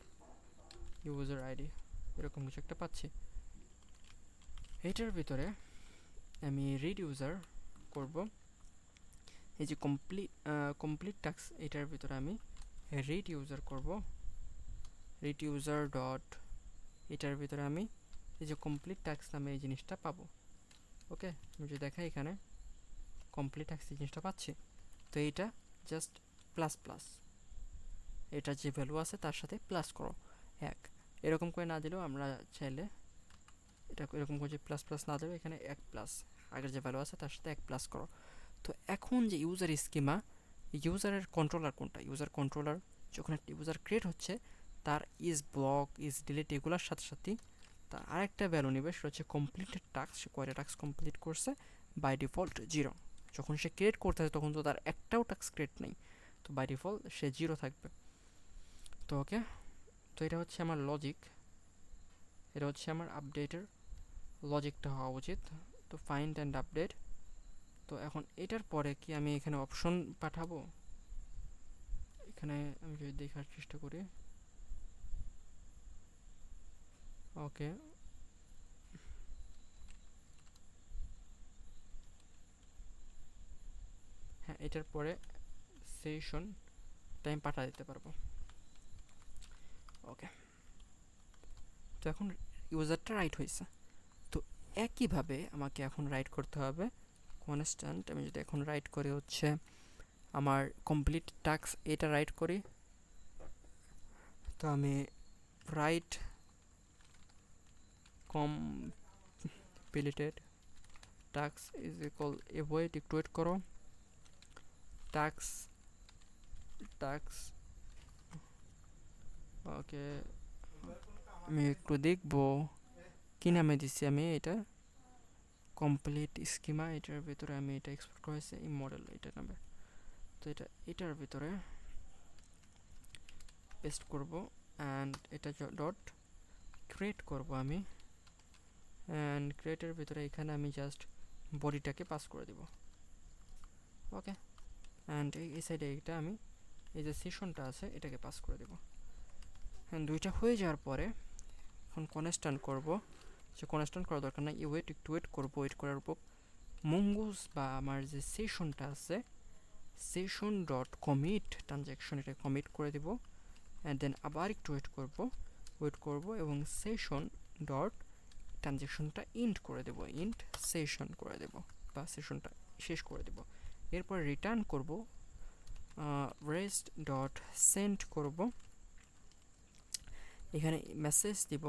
ইউজার আইডি, এরকম কিছু একটা পাচ্ছি। এটার ভিতরে আমি রিড ইউজার করব, এই যে কমপ্লিট টাস্ক এটার ভিতরে আমি রিড ইউজার করব, রিড ইউজার ডট, এটার ভিতরে আমি এই যে কমপ্লিট টাস্ক নামে এই জিনিসটা পাবো। ওকে, আমি যদি দেখাই এখানে কমপ্লিট টাস্ক এই জিনিসটা পাচ্ছি। তো এইটা জাস্ট প্লাস প্লাস, এটা যে ভ্যালু আছে তার সাথে প্লাস করো 1, এরকম করে না দিলেও আমরা চাইলে এটা এরকম করে প্লাস প্লাস না দিলেও এখানে 1 প্লাস আগের যে ভ্যালু আছে তার সাথে 1 প্লাস করো। তো এখন যে ইউজার স্কিমা, ইউজারের কন্ট্রোলার কোনটা, ইউজার কন্ট্রোলার যখন একটা ইউজার ক্রিয়েট হচ্ছে তার ইজ ব্লক ইজ ডিলিট এগুলোর সাথে সাথেই তার আরেকটা ভ্যালু নেবে, সেটা হচ্ছে কমপ্লিটেড টাস্ক, সে কয়টা টাস্ক কমপ্লিট করছে, বাই ডিফল্ট 0। যখন সে ক্রিয়েট করতেছে তখন তো তার একটাও টাস্ক ক্রিয়েট নেই, তো বাই ডিফল্ট সে 0 থাকবে। তো ওকে, তো এটা হচ্ছে আমার লজিক, এটা হচ্ছে আমার আপডেটের লজিকটা হওয়া উচিত। তো ফাইন্ড অ্যান্ড আপডেট। তো এখন এটার পরে কি আমি এখানে অপশন পাঠাবো, এখানে আমি যদি দেখার চেষ্টা করি, ওকে হ্যাঁ, এটার পরে সেশন টাইম পাঠা দিতে পারবো। ওকে, তো এখন ইউজারটা রাইট হয়েছে। তো একইভাবে আমাকে এখন রাইট করতে হবে কনস্ট্যান্ট, আমি যদি এখন রাইট করি হচ্ছে আমার কমপ্লিট টাস্ক এটা রাইট করি, তো আমি write completed task is equal wait, একটু ওয়েট করো, টাস্ক টাস্ক ওকে আমি একটু দেখবো কি নামে দিচ্ছি আমি এটা, কমপ্লিট স্কিমা, এটার ভিতরে আমি এটা এক্সপোর্ট করেছি এই মডেল এটা নামে। তো এটার ভিতরে পেস্ট করব অ্যান্ড এটা ডট ক্রিয়েট করব আমি, অ্যান্ড ক্রিয়েটের ভিতরে এখানে আমি জাস্ট বডিটাকে পাস করে দিব। ওকে, অ্যান্ড এই সাইডে এটা আমি এই যে সেশনটা আছে এটাকে পাস করে দেব। হ্যাঁ, দুইটা হয়ে যাওয়ার পরে এখন কনস্ট্যান্ট করব, সে কনস্ট্যান্ট করার দরকার নাই, ওয়েট একটু ওয়েট করবো, ওয়েট করার উপর মঙ্গুস বা আমার যে সেশনটা আছে সেশন ডট কমিট ট্রানজ্যাকশন, এটা কমিট করে দেব, অ্যান্ড দেন আবার একটু ওয়েট করব এবং সেশন ডট ট্রানজ্যাকশনটা ইন্ট করে দেব, ইন্ট সেশন করে দেব বা সেশনটা শেষ করে দেব। এরপর রিটার্ন করব রেস্ট ডট সেন্ড করব, এখানে মেসেজ দিব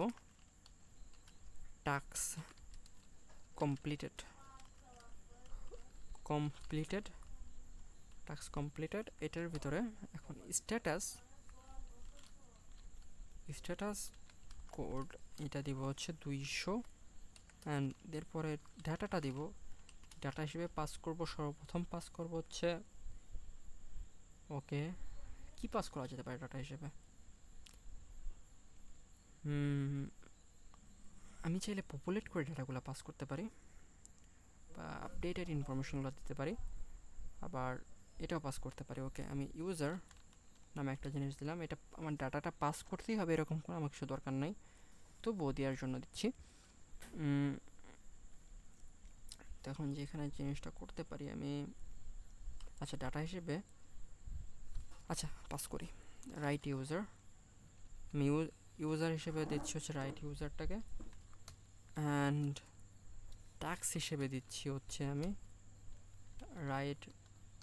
টাস্ক কমপ্লিটেড, টাস্ক কমপ্লিটেড। এটার ভিতরে এখন স্ট্যাটাস কোড এটা দিব হচ্ছে 200, অ্যান্ড এরপরে ডাটাটা দিব, ডাটা হিসেবে পাস করব, সর্বপ্রথম পাস করব হচ্ছে ওকে কি পাস করা যেতে পারে ডাটা হিসেবে, আমি চাইলে পপুলেট করে ডাটাগুলো পাস করতে পারি বা আপডেটেড ইনফরমেশনগুলো দিতে পারি, আবার এটাও পাস করতে পারি। ওকে, আমি ইউজার নামে একটা জিনিস দিলাম, এটা আমার ডাটাটা পাস করতেই হবে এরকম কোনো আমার কিছু দরকার নেই, তবুও দেওয়ার জন্য দিচ্ছি। তখন যেখানে জিনিসটা করতে পারি আমি, আচ্ছা ডাটা হিসেবে আচ্ছা পাস করি রাইট ইউজার, আমি ইউজার হিসেবে দিচ্ছি হচ্ছে রাইট ইউজারটাকে, অ্যান্ড টাস্ক হিসেবে দিচ্ছি হচ্ছে আমি right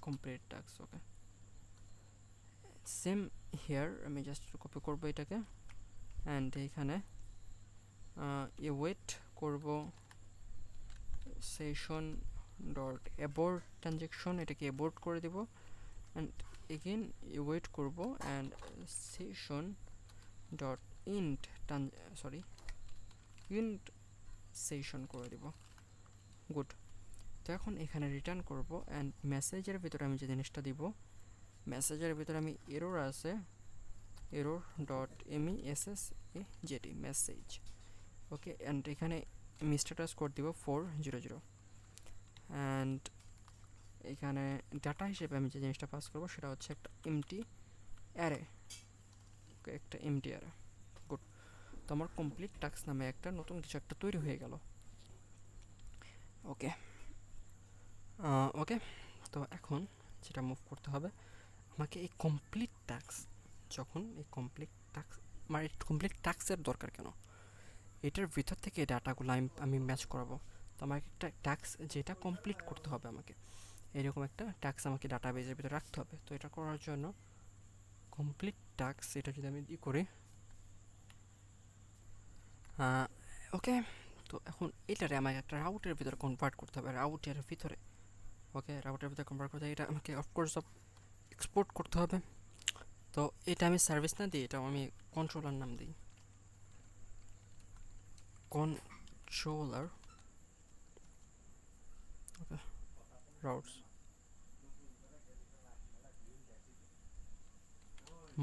complete task. Okay, same here, আমি জাস্ট কপি করবো এটাকে, অ্যান্ড এইখানে ওয়েট করব সেশন ডট অ্যাবোর্ট ট্রানজ্যাকশন, এটাকে অ্যাবোর্ট করে দেব অ্যান্ড এগেন ওয়েট করব and session dot int int session করে দেব। গুড। তো এখন এখানে রিটার্ন করব অ্যান্ড মেসেজের ভিতরে আমি যে জিনিসটা দিব, মেসেজের ভিতরে আমি এরর আছে, error dot MESSAGT message. Okay, and এখানে আমি স্ট্যাটাস কোড দিব 400 অ্যান্ড এখানে ডাটা হিসেবে আমি যে জিনিসটা পাস করব সেটা হচ্ছে একটা এমটি অ্যারে। ওকে, একটা এমটি অ্যারে। গুড। তো আমার কমপ্লিট টাস্ক নামে একটা নতুন কিছু একটা তৈরি হয়ে গেল। ওকে ওকে, তো এখন যেটা মুভ করতে হবে আমাকে এই কমপ্লিট টাস্ক, যখন এই কমপ্লিট টাস্ক আমার এই কমপ্লিট টাস্কের দরকার কেন, এটার ভিতর থেকে ডাটাগুলো আমি ম্যাচ করাবো। তো আমাকে একটা টাস্ক যেটা কমপ্লিট করতে হবে, আমাকে এরকম একটা টাস্ক আমাকে ডাটাবেজের ভিতরে রাখতে হবে। তো এটা করার জন্য কমপ্লিট টাস্ক, এটা যদি আমি করি ওকে, তো এখন এটারে আমাকে একটা রাউটের ভিতরে কনভার্ট করতে হবে, রাউটের ভিতরে। ওকে, রাউটের ভিতরে কনভার্ট করতে এটা আমাকে অফকোর্স সব এক্সপোর্ট করতে হবে। তো এটা আমি সার্ভিস না দিই, এটা আমি কন্ট্রোলার নাম দিই, কন্ট্রোলার। ওকে, রাউটস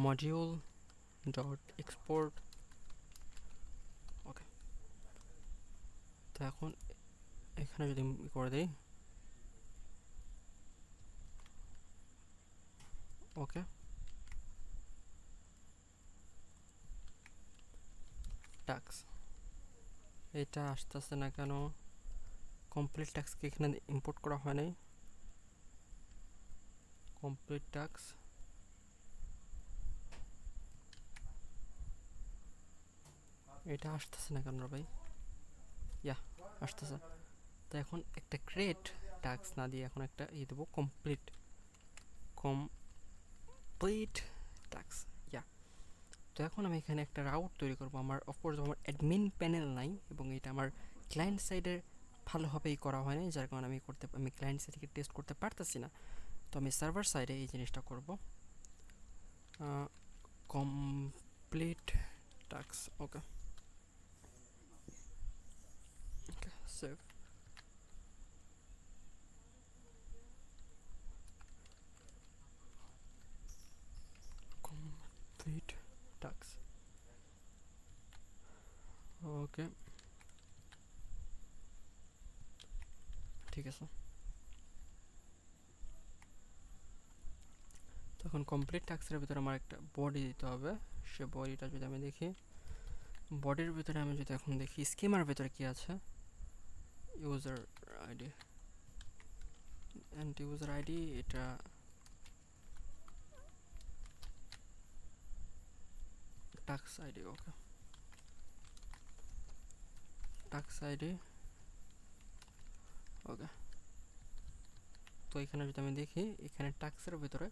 মডিউল ডট এক্সপোর্ট। ওকে, তো এখন এখানে যদি করে দিই ওকে, টাস্ক এটা আসতেছে না কেন? কমপ্লিট টাস্ককে এখানে ইম্পোর্ট করা হয় নাই। কমপ্লিট টাস্ক এটা আসতেছে না কেন রে ভাই? ইয়া, আসতেছে। তো এখন একটা ক্রিয়েট টাস্ক না দিয়ে এখন একটা দেবো কমপ্লিট টাস্ক। ইয়া, তো এখন আমি এখানে একটা রাউট তৈরি করবো। আমার অফকোর্স আমার অ্যাডমিন প্যানেল নাই এবং এটা আমার ক্লায়েন্ট সাইডের ভালোভাবেই করা হয় নাই, যার কারণে আমি ক্লায়েন্ট সাইড থেকে টেস্ট করতে পারতেছি না। তো আমি সার্ভার সাইডে এই জিনিসটা করব, complete task. Okay okay, save. Complete task. Okay, ঠিক আছে। তখন কমপ্লিট টাস্কের ভিতরে আমার একটা বডি দিতে হবে। সে বডিটা যদি আমি দেখি, বডির ভিতরে আমি যদি এখন দেখি স্কিমার ভিতরে কি আছে, user ID and user ID, এটা টাস্ক আইডি। ওকে, টাস্ক আইডি। ওকে, তো এখানে যদি আমি দেখি এখানে টাস্কের ভিতরে,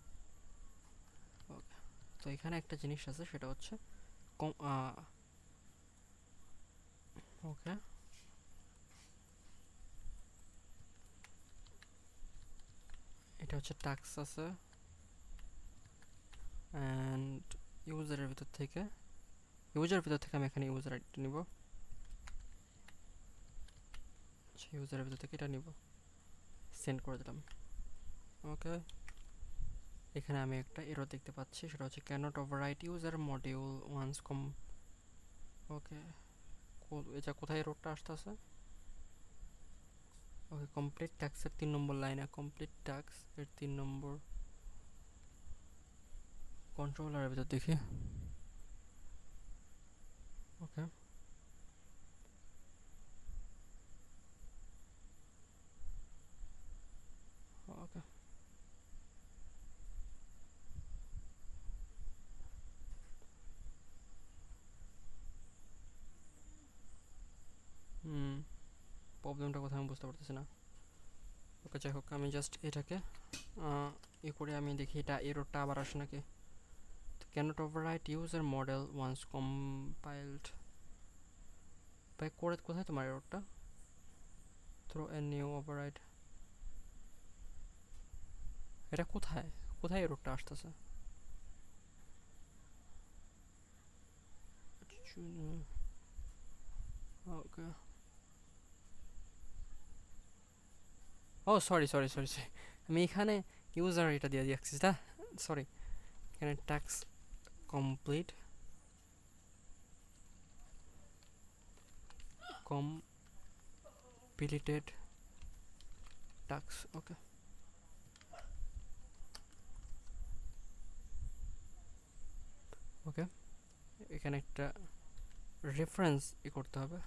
ওকে, তো এখানে একটা জিনিস আছে সেটা হচ্ছে ওকে, এটা হচ্ছে টাস্ক আছে অ্যান্ড ইউজারের ভিতর থেকে আমি এখানে ইউজার আইডিটা নিব। ইউজারের ভিতর থেকে এটা নিব, সেন্ড করে দিলাম। ওকে, এখানে আমি একটা এরর দেখতে পাচ্ছি, সেটা হচ্ছে cannot overwrite user module once come. Okay, এটা কোথায় এররটা আসতেছে? ওকে, কমপ্লিট টাস্কের 3 নম্বর লাইনে, কমপ্লিট টাস্ক এর 3 নম্বর কন্ট্রোলারের ভিতর দেখি। ওকে ওকে, প্রবলেমটা কোথায় আমি বুঝতে পারতেছি না। ওকে, যাই হোক, আমি জাস্ট এটাকে করে আমি দেখি এটা এররটা আবার আসে নাকি। Cannot overwrite user model once compiled. ভাই কোথায় তোমার এররটা? তো থ্রো এ নিউ ওভাররাইড। এটা কোথায় কোথায় এররটা আসতেছে? ওকে, ও সরি সরি সরি সরি, আমি এখানে ইউজার এটা দিয়ে দিয়েছি না, সরি। এখানে task complete completed task. Okay, ওকে, এখানে একটা রেফারেন্স করতে হবে।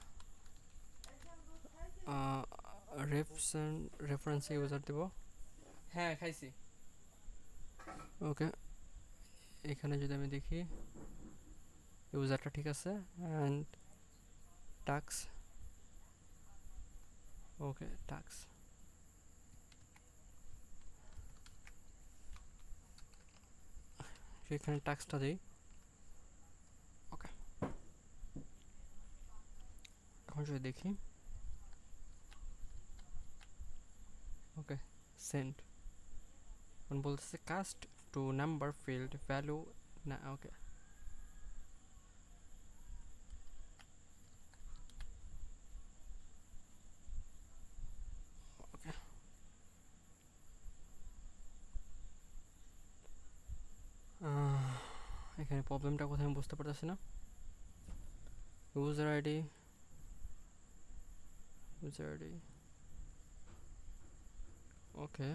রেফারেন্সে ইউজার দেব। হ্যাঁ খাইছি। ওকে, এখানে যদি আমি দেখি ইউজারটা ঠিক আছে অ্যান্ড টাস্ক। ওকে, টাস্ক এখানে টাস্কটা দিই। ওকে, এখন যদি দেখি, ওকে সেন্ড, এখন বলতেছে cast to number field value না। ওকে, ওকে, এখানে প্রবলেমটা কোথায় আমি বুঝতে পারতেছি না। User ID, user ID, okay,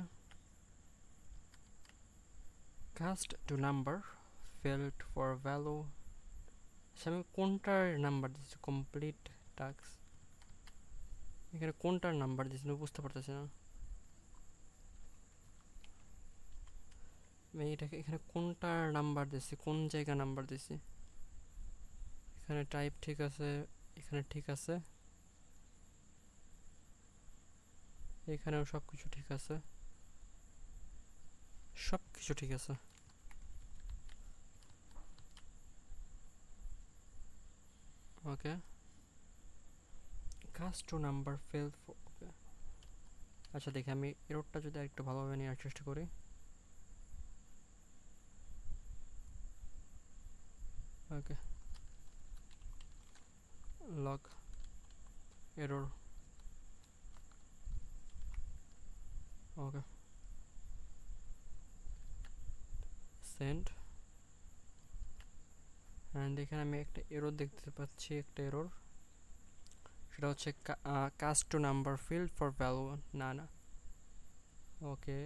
cast to number field for value. আমি কোনটার নাম্বার দিচ্ছি? কমপ্লিট টাস্ক, এখানে কোনটার নাম্বার দিচ্ছি আমি বুঝতে পারতেছি না। আমি এটাকে এখানে কোনটার নাম্বার দিচ্ছি, কোন জায়গা নাম্বার দিচ্ছি? এখানে টাইপ ঠিক আছে, এখানে ঠিক আছে, এখানেও সব কিছু ঠিক আছে, সব কিছু ঠিক আছে। ওকে, কাস্ট টু নাম্বার ফেল। ওকে, আচ্ছা দেখি আমি এররটা যদি একটু ভালোভাবে নেওয়ার চেষ্টা করি। Okay, log error. Okay, send, and এখানে আমি একটা এরর দেখতে পাচ্ছি, একটা এরর, সেটা হচ্ছে cast to number field for value. না না, ওকে,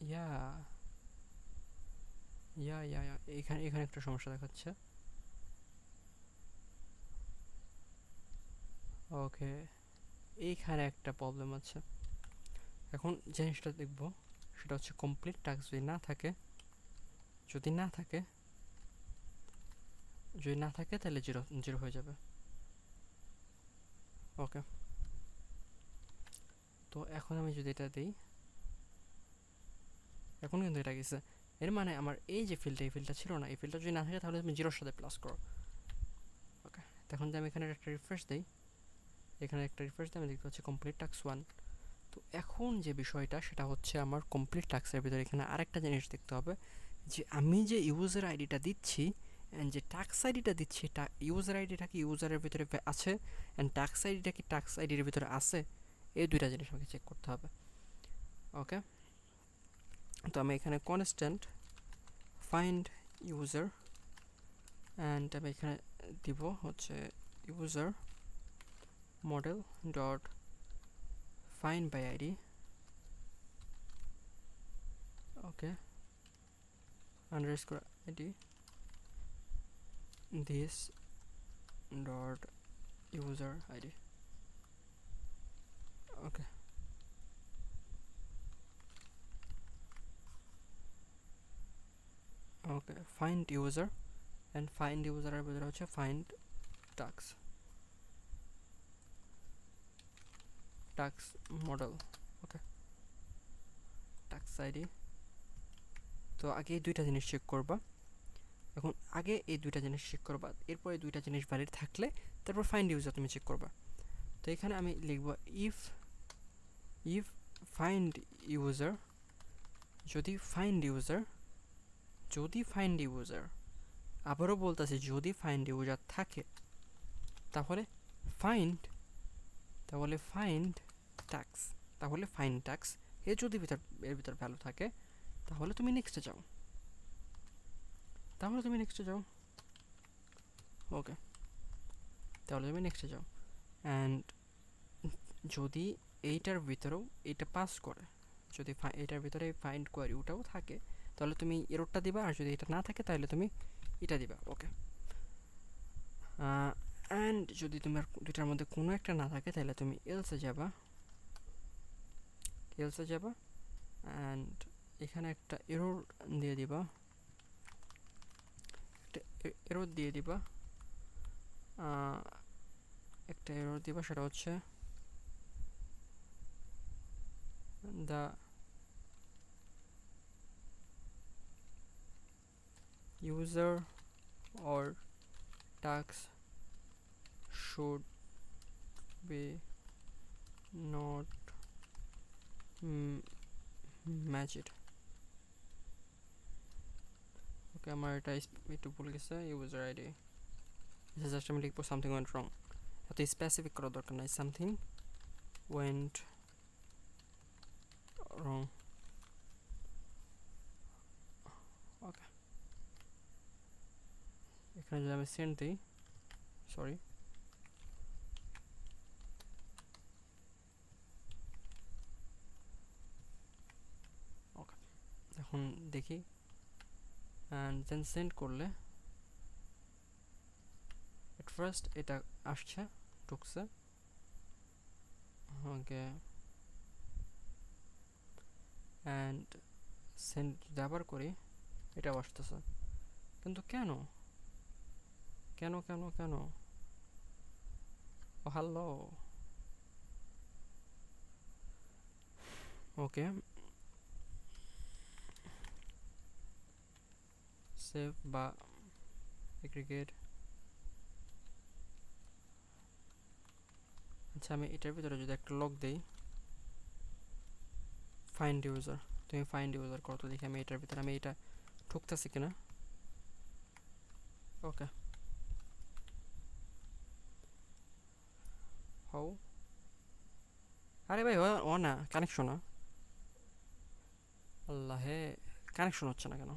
ইয়া ইয়া ইয়া ইয়া এখানে এখানে একটা সমস্যা দেখাচ্ছে। ওকে, এইখানে একটা প্রবলেম আছে। এখন জিনিসটা দেখব, সেটা হচ্ছে কমপ্লিট টাস্ক যদি না থাকে, যদি না থাকে, যদি না থাকে তাহলে জিরো জিরো হয়ে যাবে। ওকে, তো এখন আমি যদি এটা দিই, এখন কিন্তু এটা গেছে। এর মানে আমার এই যে ফিল্ডটা, এই ফিল্ডটা ছিল না, এই ফিল্ডটা যদি না থাকে তাহলে তুমি জিরোর সাথে প্লাস করো। ওকে, তখন যদি আমি এখানে একটা রিফ্রেশ দিই, এখানে একটা রিফ্রেশ দিয়ে আমি দেখতে পাচ্ছি কমপ্লিট টাস্ক 1। তো এখন যে বিষয়টা সেটা হচ্ছে আমার কমপ্লিট টাস্কের ভিতরে এখানে আরেকটা জিনিস দেখতে হবে, যে আমি যে ইউজার আইডিটা দিচ্ছি অ্যান্ড যে টাস্ক আইডিটা দিচ্ছি, ইউজার আইডিটা কি ইউজারের ভিতরে আছে অ্যান্ড টাস্ক আইডিটা কি টাস্ক আইডির ভিতরে আছে, এই দুইটা জিনিস আমাকে চেক করতে হবে। ওকে, তো আমি এখানে কনস্ট্যান্ট ফাইন্ড ইউজার অ্যান্ড আমি এখানে দিব হচ্ছে user model dot find by ID. Okay, underscore ID this dot user id. Okay, okay, find user and find user এর ভিতরে হচ্ছে find tax model. ওকে, tax id। তো আগে এই দুইটা জিনিস চেক করবা, এখন আগে এই দুইটা জিনিস চেক করবা, এরপরে দুইটা জিনিস ভ্যালিড থাকলে তারপর ফাইন্ড ইউজার তুমি চেক করবা। তো তো এখানে আমি লিখব ইফ ইফ ফাইন্ড ইউজার, যদি ফাইন্ড ইউজার আবারও বলতেছি যদি ফাইন্ড ইউজার থাকে তাহলে ফাইন্ড ট্যাক্স, এর যদি এর ভিতর ভ্যালু থাকে তাহলে তুমি নেক্সটে যাও, ওকে, তাহলে তুমি নেক্সটে যাও। অ্যান্ড যদি এইটার ভিতরেও এটা পাস করে, যদি এটার ভিতরে ফাইন্ড কোয়ারি ওটাও থাকে তাহলে তুমি এররটা দিবা, আর যদি এটা না থাকে তাহলে তুমি এটা দিবা, ওকে। অ্যান্ড যদি তোমার দুটার মধ্যে কোনো একটা না থাকে তাহলে তুমি এলসে যাবা, অ্যান্ড এখানে একটা এরর দিয়ে দিবা, সেটা হচ্ছে the user or task should be not matched, ওকে। আমার এটা একটু ভুল গেছে, ইউজার আইডি জাস্ট আমি লিখবো সামথিং ওয়েন্ট রং, এত স্পেসিফিক করার দরকার নাই, সামথিং ওয়েন্ট রং, ওকে। এখানে যদি আমি সেন্ড দিই, সরি, ওকে, এখন দেখি, অ্যান্ড দেন সেন্ড করলে এট ফার্স্ট এটা আসছে, ঢুকছে, ওকে। অ্যান্ড সেন্ড যদি আবার করি এটাও আসতেছে, কিন্তু কেন ও হ্যালো, ওকে, সেভ বা এগ্রিগেট। আচ্ছা, আমি এটার ভিতরে যদি একটা লগ দেই, ফাইন্ড ইউজার, তুমি ফাইন্ড ইউজার করো তো দেখি আমি এটার ভিতরে আমি এটা ঢুকতেছি কিনা, ওকে। হও, আরে ভাই ও না, কানেকশন না, আল্লাহ হে, কানেকশন হচ্ছে না কেন,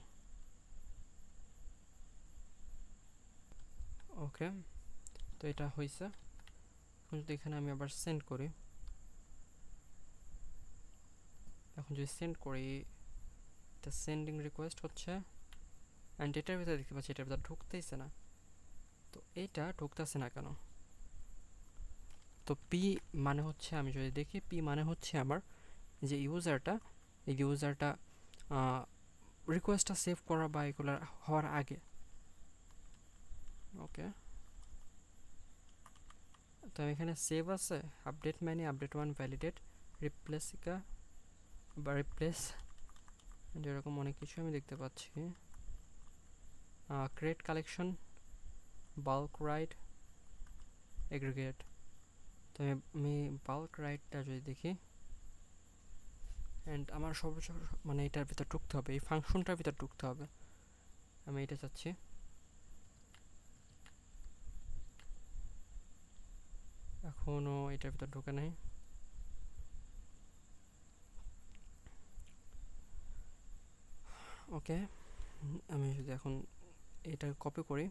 ওকে। তো এটা হয়েছে, এখন যদি এখানে আমি আবার সেন্ড করি, এটা সেন্ডিং রিকোয়েস্ট হচ্ছে, অ্যান্ড এটার ভিতরে দেখতে পাচ্ছি এটার ভিতরে ঢুকতেইছে না, তো এইটা ঢুকতেছে না কেন? তো পি মানে হচ্ছে, আমি যদি দেখি পি মানে হচ্ছে আমার যে ইউজারটা রিকোয়েস্টটা সেভ করা বা এগুলো হওয়ার আগে, ওকে। তো আমি এখানে সেভ আছে, আপডেট মানে আপডেট ওয়ান ভ্যালিডেট, রিপ্লেসিকা বা রিপ্লেস, এরকম অনেক কিছু আমি দেখতে পাচ্ছি, create collection, bulk ride, aggregate. তো আমি বাল্ক রাইডটা যদি দেখি, অ্যান্ড আমার সর্বোচ্চ মানে এটার ভিতর ঢুকতে হবে, এই ফাংশনটার ভিতর ঢুকতে হবে, আমি এটা চাচ্ছি, এখনও এটার ভিতর ঢুকে নাই, ওকে। আমি যদি এখন এটা কপি করি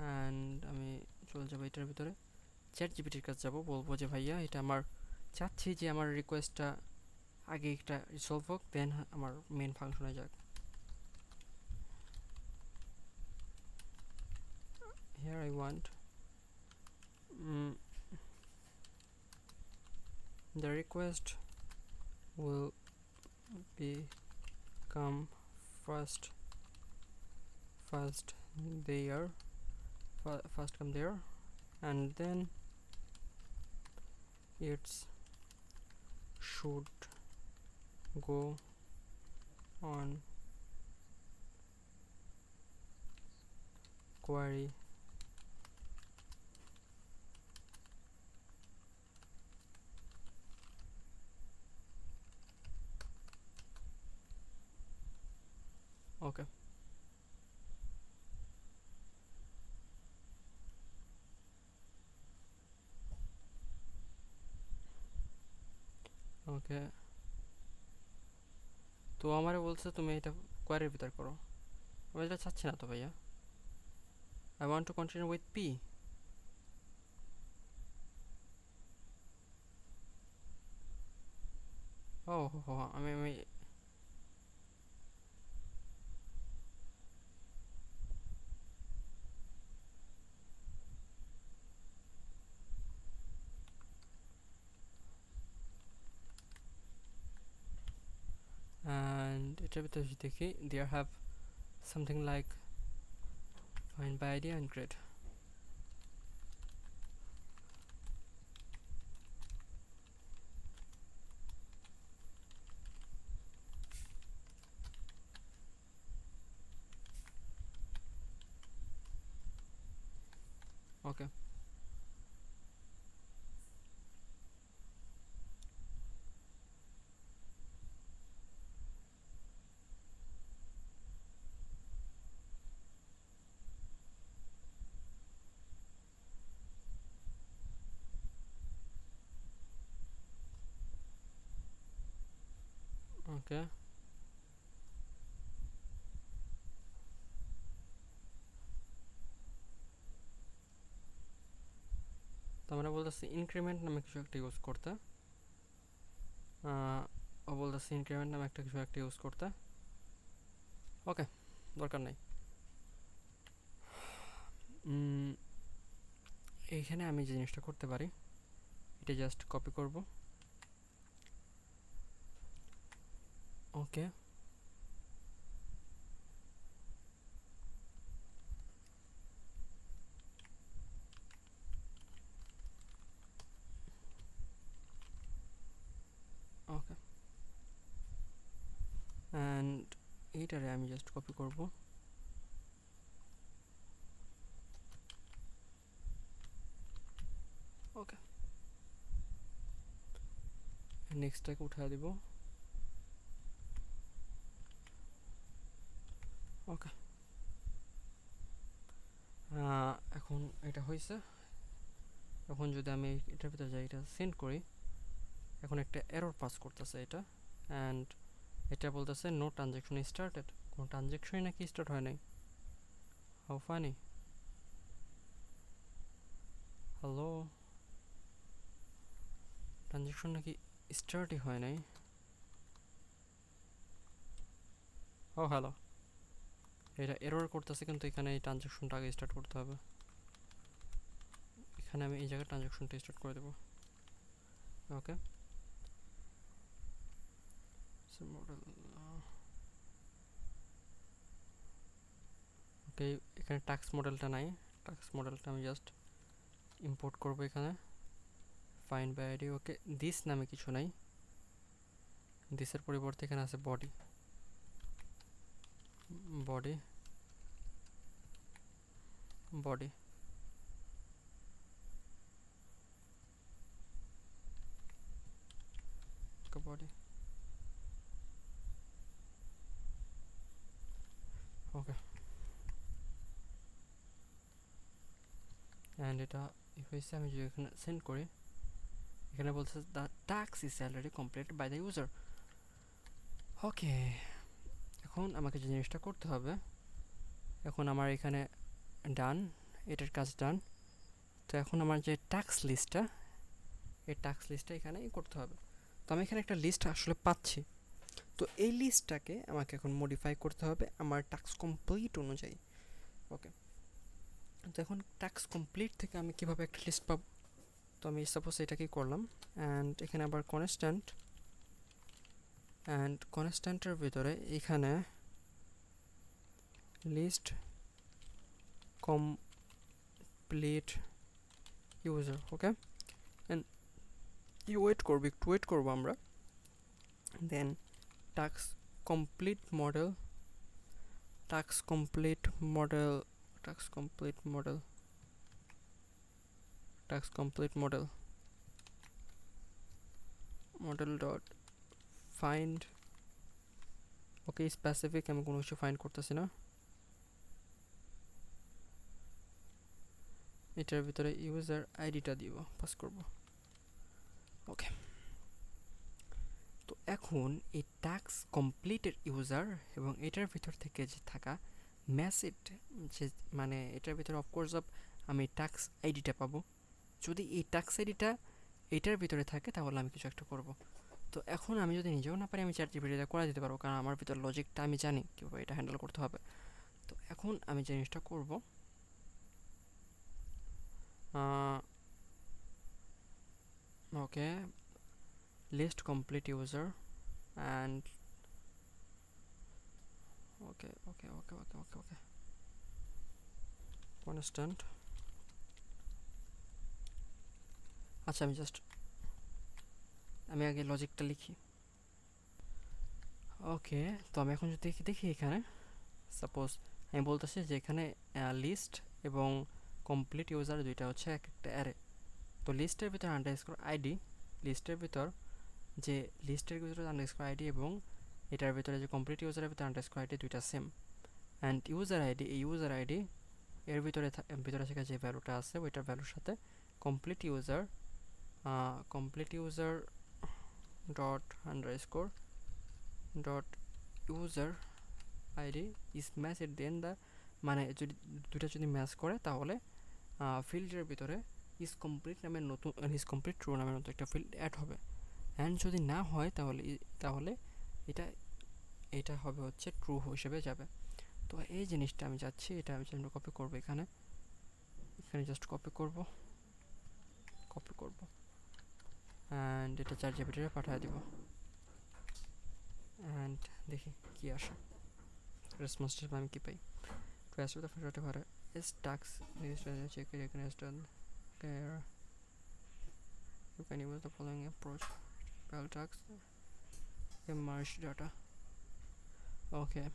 অ্যান্ড আমি চলে যাবো এটার ভিতরে, চ্যাট জিপিটির কাছে যাবো, বলবো যে ভাইয়া এটা আমার চাচ্ছি যে আমার রিকোয়েস্টটা আগে একটা রিসলভ হোক, দেন আমার মেন ফাংশনে যাক। Here I want the request will become first there, first come there, and then it should go on query okay okay তো আমারে বলছে তুমি এটা কোয়ারির ভিতর করো, আমি এটা চাচ্ছি না তো ভাইয়া। I want to continue with P. ও হো আমি আমি অ্যান্ড এটার ভিতরে যদি দেখি there have something like find by ID and grade. Okay okay তো আমরা বলতেছি ইনক্রিমেন্ট নামে কিছু একটা ইউজ করতে, ও বলতেছে ইনক্রিমেন্ট নামে একটা কিছু একটা ইউজ করতে। ওকে দরকার নেই। এইখানে আমি যে জিনিসটা করতে পারি এটা জাস্ট কপি করব। ওকে ওকে অ্যান্ড এইটারে আমি জাস্ট কপি করব। ওকে নেক্সটটাকে উঠিয়ে দিব। ওকে এখন এটা হয়েছে। এখন যদি আমি এটার ভিতরে যাই এটা সেন্ড করি, এখন একটা এরর পাস করতেছে এটা, অ্যান্ড এটা বলতেছে নো ট্রানজ্যাকশন স্টার্টেড, কোনো ট্রানজ্যাকশনই নাকি স্টার্ট হয় নাই। How funny. হ্যালো, ট্রানজ্যাকশন নাকি স্টার্টই হয় নাই। ও হ্যালো, এটা এরর করতেছে কিন্তু এখানে এই ট্রানজ্যাকশনটা আগে স্টার্ট করতে হবে। এখানে আমি এই জায়গায় ট্রানজ্যাকশনটা স্টার্ট করে দেবো। ওকে মডেল, ওকে এখানে টাস্ক মডেলটা নাই, টাস্ক মডেলটা আমি জাস্ট ইম্পোর্ট করব এখানে। Find by ID, okay this নামে কিছু নাই, দিসের পরিবর্তে এখানে আছে body. Body body okay body okay and এটা হয়েছে। আমি যদি এখানে সেন্ড করি, এখানে বলছে the task is already complete by the user. Okay এখন আমাকে যে জিনিসটা করতে হবে, এখন আমার এখানে ডান, এটার কাজ ডান। তো এখন আমার যে টাস্ক লিস্টটা, এই টাস্ক লিস্টটা এখানে করতে হবে। তো আমি এখানে একটা লিস্ট আসলে পাচ্ছি, তো এই লিস্টটাকে আমাকে এখন মডিফাই করতে হবে আমার টাস্ক কমপ্লিট অনুযায়ী। ওকে তো এখন টাস্ক কমপ্লিট থেকে আমি কিভাবে একটা লিস্ট পাবো? তো আমি সাপোজ এটাকেই করলাম, অ্যান্ড এখানে আবার কনস্ট্যান্ট, অ্যান্ড কনস্ট্যান্টের ভিতরে এখানে list complete user. Okay and wait করবো, একটু ওয়েট করবো আমরা। Then task complete model, task complete model, task complete model, task complete model, model dot find okay, specific আমি কোনো কিছু ফাইন্ড করতেছি না। এটার ভিতরে ইউজার আইডিটা দিব, পাস করব। ওকে, তো এখন এই টাস্ক কমপ্লিটেড ইউজার এবং এটার ভিতর থেকে যে থাকা মেসেজ, যে মানে এটার ভিতরে অফকোর্স আমি টাস্ক আইডিটা পাবো। যদি এই টাস্ক আইডিটা এটার ভিতরে থাকে তাহলে আমি কিছু একটা করব। তো এখন আমি যদি নিজেও না পারি, আমি চ্যাট জিপিটিতে করে দিতে পারবো, কারণ আমার ভিতর লজিকটা আমি জানি কীভাবে এটা হ্যান্ডেল করতে হবে। তো এখন আমি যে জিনিসটা করব, okay, list complete user and okay okay okay okay okay okay constant. আচ্ছা, আমি আগে লজিকটা লিখি। ওকে, তো আমি এখন যদি দেখি দেখি এখানে সাপোজ আমি বলতেছি যে এখানে লিস্ট এবং কমপ্লিট ইউজার দুইটা হচ্ছে এক একটা অ্যারে। তো লিস্টের ভিতর আন্ডারস্কোর আইডি, লিস্টের ভিতর যে লিস্টের ভিতরে আন্ডারস্কোর আইডি এবং এটার ভিতরে যে কমপ্লিট ইউজারের ভিতরে আন্ডারস্কোর আইডি দুইটা সেম। অ্যান্ড ইউজার আইডি, এই ইউজার আইডি এর ভিতরে ভিতরে থেকে যে ভ্যালুটা আছে ওইটার ভ্যালুর সাথে complete user dot underscore dot user ID is match at then the, মানে যদি দুটা যদি ম্যাচ করে তাহলে ফিল্ডের ভিতরে ইজ কমপ্লিট নামের নতুন ইজ কমপ্লিট ট্রু নামের নতুন একটা ফিল্ড অ্যাড হবে। অ্যান্ড যদি না হয় তাহলে তাহলে এটা এটা হবে হচ্ছে ট্রু হিসেবে যাবে। তো এই জিনিসটা আমি যাচ্ছি, এটা আমি কপি করবো, এখানে জাস্ট কপি করব অ্যান্ড এটা চ্যাট জিপিটিতে পাঠিয়ে দিব অ্যান্ড দেখি কি আসে, রেসপন্সটা আমি কি পাই। To answer the first whatever is tax register check it can install care. You can use the following approach: payroll tax, merge data. Okay,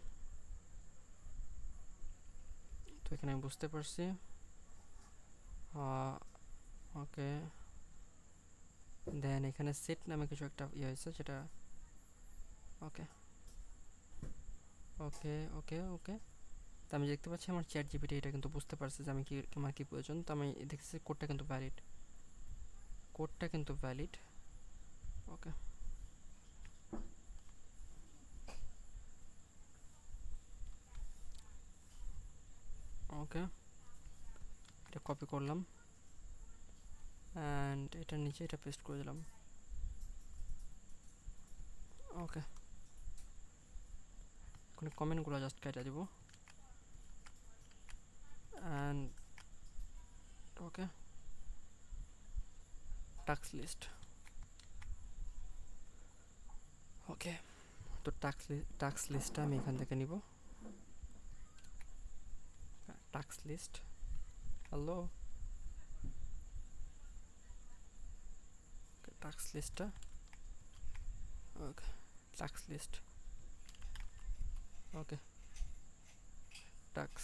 তো এখানে আমি বুঝতে পারছি। ওকে, দেন এখানে সেট নামে কিছু একটা ইয়ে হয়েছে যেটা ওকে ওকে ওকে ওকে তো আমি দেখতে পাচ্ছি আমার চ্যাট জিপিটি এটা কিন্তু বুঝতে পারছে যে আমি কি আমার কি প্রয়োজন। তো আমি দেখতেছি কোডটা কিন্তু ভ্যালিড। ওকে ওকে, এটা কপি করলাম অ্যান্ড এটার নিচে এটা পেস্ট করে দিলাম। ওকে, এখন কমেন্টগুলো জাস্ট কেটে দিব অ্যান্ড ওকে টাস্ক ওকে, তো টাস্ক লিস্টটা আমি এখান থেকে নিব। টাস্ক লিস্ট, হ্যালো, টাস্ক লিস্টটা okay, task list okay, task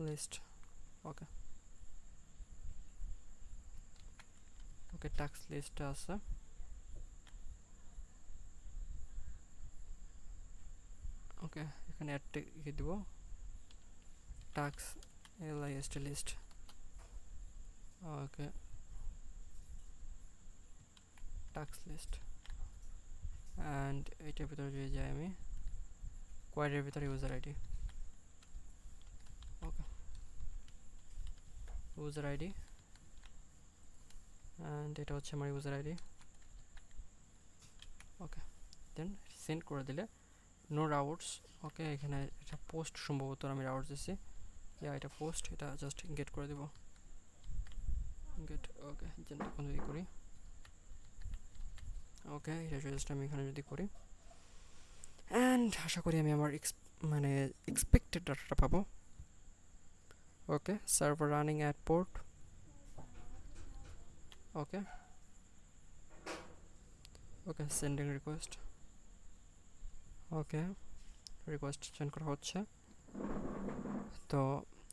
list okay okay, task লিস্টটা আছে। ওকে, এখানে অ্যাডটা লিখে দিব task list list. Okay, task list and এইটার ভিতরে যদি যাই আমি কোয়ারির ভিতরে user ID. Okay, user ID and এটা হচ্ছে আমার user ID. Okay, then send করে দিলে নো রাউটস। ওকে, এখানে এটা পোস্ট, সম্ভবত আমি রাউটস দিচ্ছি, এটা পোস্ট, এটা জাস্ট গেট করে দেব গেট। ওকে, এখন যদি করি ওকে, এটা জাস্ট আমি এখানে যদি করি অ্যান্ড আশা করি আমি আমার মানে এক্সপেক্টেড ডাটাটা পাবো। Okay, server running at port. Okay okay, sending request. Okay, request send করা হচ্ছে। তো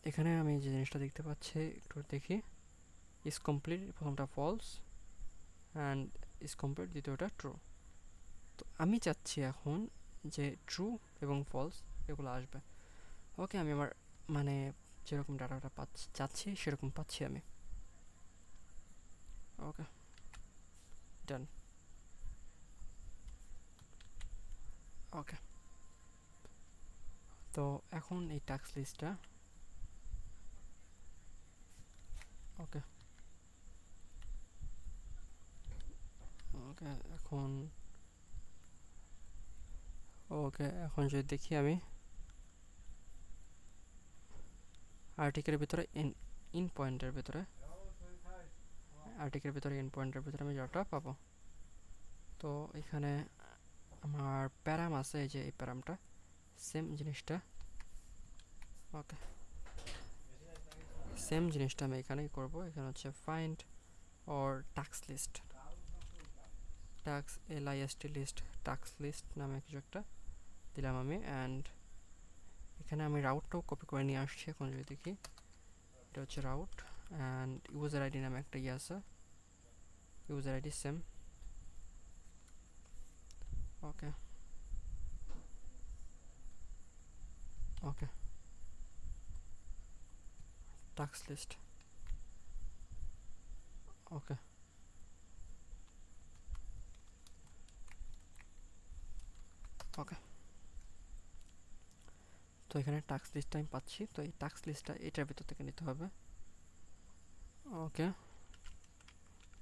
এখানে আমি যে জিনিসটা দেখতে পাচ্ছি একটু দেখি, ইজ কমপ্লিট প্রথমটা ফলস অ্যান্ড ইজ কমপ্লিট দ্বিতীয়টা ট্রু। তো আমি চাচ্ছি এখন যে ট্রু এবং ফলস এগুলো আসবে। ওকে, আমি আমার মানে যেরকম ডাটাটা পাচ্ছি চাচ্ছি সেরকম পাচ্ছি আমি। ওকে, ডান। ওকে, তো এখন এই টাস্ক লিস্টটা, ওকে ওকে এখন ওকে এখন যদি দেখি আমি আর্টিকেলের ভিতরে ইন পয়েন্টের ভিতরে ইন পয়েন্টের ভিতরে আমি ডাটা পাবো। তো এখানে আমার প্যারাম আছে, এই যে এই প্যারামটা সেম জিনিসটা। ওকে, সেম জিনিসটা আমি এখানেই করব। এখানে হচ্ছে find or task list, task LIST list, task list নামে কিছু একটা দিলাম আমি। অ্যান্ড এখানে আমি রাউটটাও কপি করে নিয়ে আসছি। এখন যদি দেখি, এটা হচ্ছে রাউট। অ্যান্ড ইউজার আইডি নামে একটা ইয়ে আছে, ইউজার আইডি সেম। ওকে okay, task list. Okay okay, তো এখানে টাস্ক লিস্টটা আমি পাচ্ছি। তো এই টাস্ক লিস্টটা এটার ভিতর থেকে নিতে হবে। ওকে,